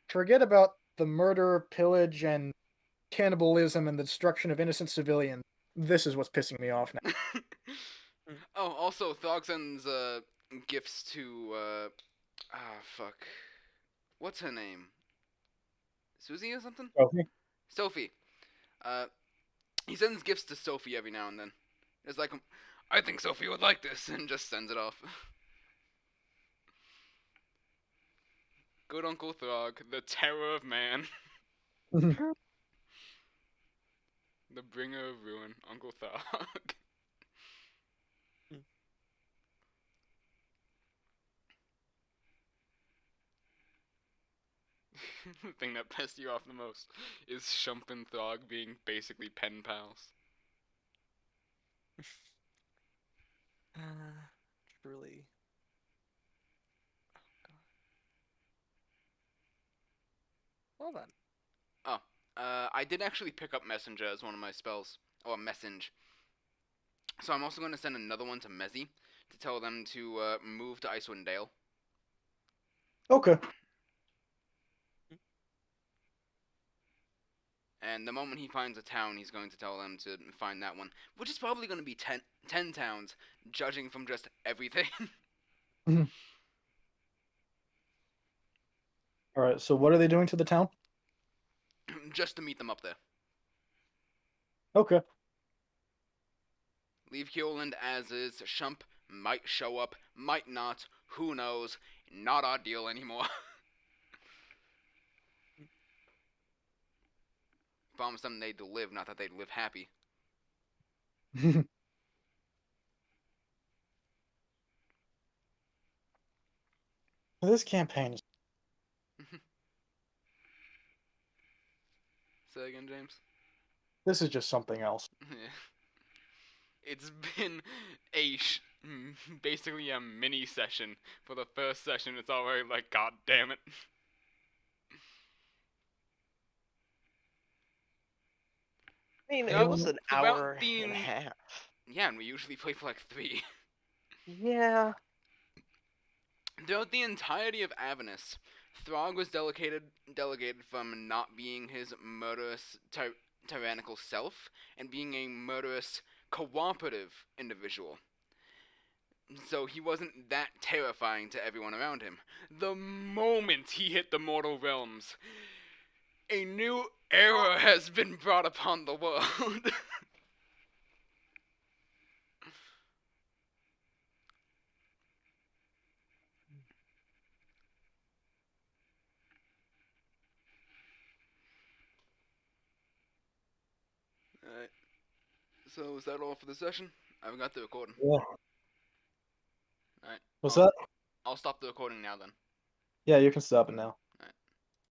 forget about the murder, pillage, and cannibalism and the destruction of innocent civilians. This is what's pissing me off now. Oh, also, Throgg sends, gifts to, fuck. What's her name? Susie or something? Okay. Sophie. He sends gifts to Sophie every now and then. It's like, I think Sophie would like this, and just sends it off. Good Uncle Throgg, the terror of man. The bringer of ruin, Uncle Throgg. The thing that pissed you off the most is Shump and Throgg being basically pen pals. Truly. Oh, God. Well then. Oh, I did actually pick up Messenger as one of my spells. Or Messenge. So I'm also going to send another one to Mezzy to tell them to move to Icewind Dale. Okay. And the moment he finds a town, he's going to tell them to find that one. Which is probably going to be 10 towns, judging from just everything. Alright, so what are they doing to the town? Just to meet them up there. Okay. Leave Keoland as is. Shump might show up, might not. Who knows? Not our deal anymore. Promise them they'd live, not that they'd live happy. This campaign is Say again, James. this is just something else. Yeah. It's been basically a mini session. For the first session, it's already like, god damn it. I mean, Yeah, it was an throughout hour the and a half. Yeah, and we usually play for like 3. Yeah. Throughout the entirety of Avernus, Throgg was delegated from not being his murderous, tyrannical self and being a murderous, cooperative individual. So he wasn't that terrifying to everyone around him. The moment he hit the mortal realms, a new era has been brought upon the world. Alright. So is that all for the session? I've got the recording. Yeah. Alright. What's I'll- that? I'll stop the recording now then. Yeah, you can stop it now.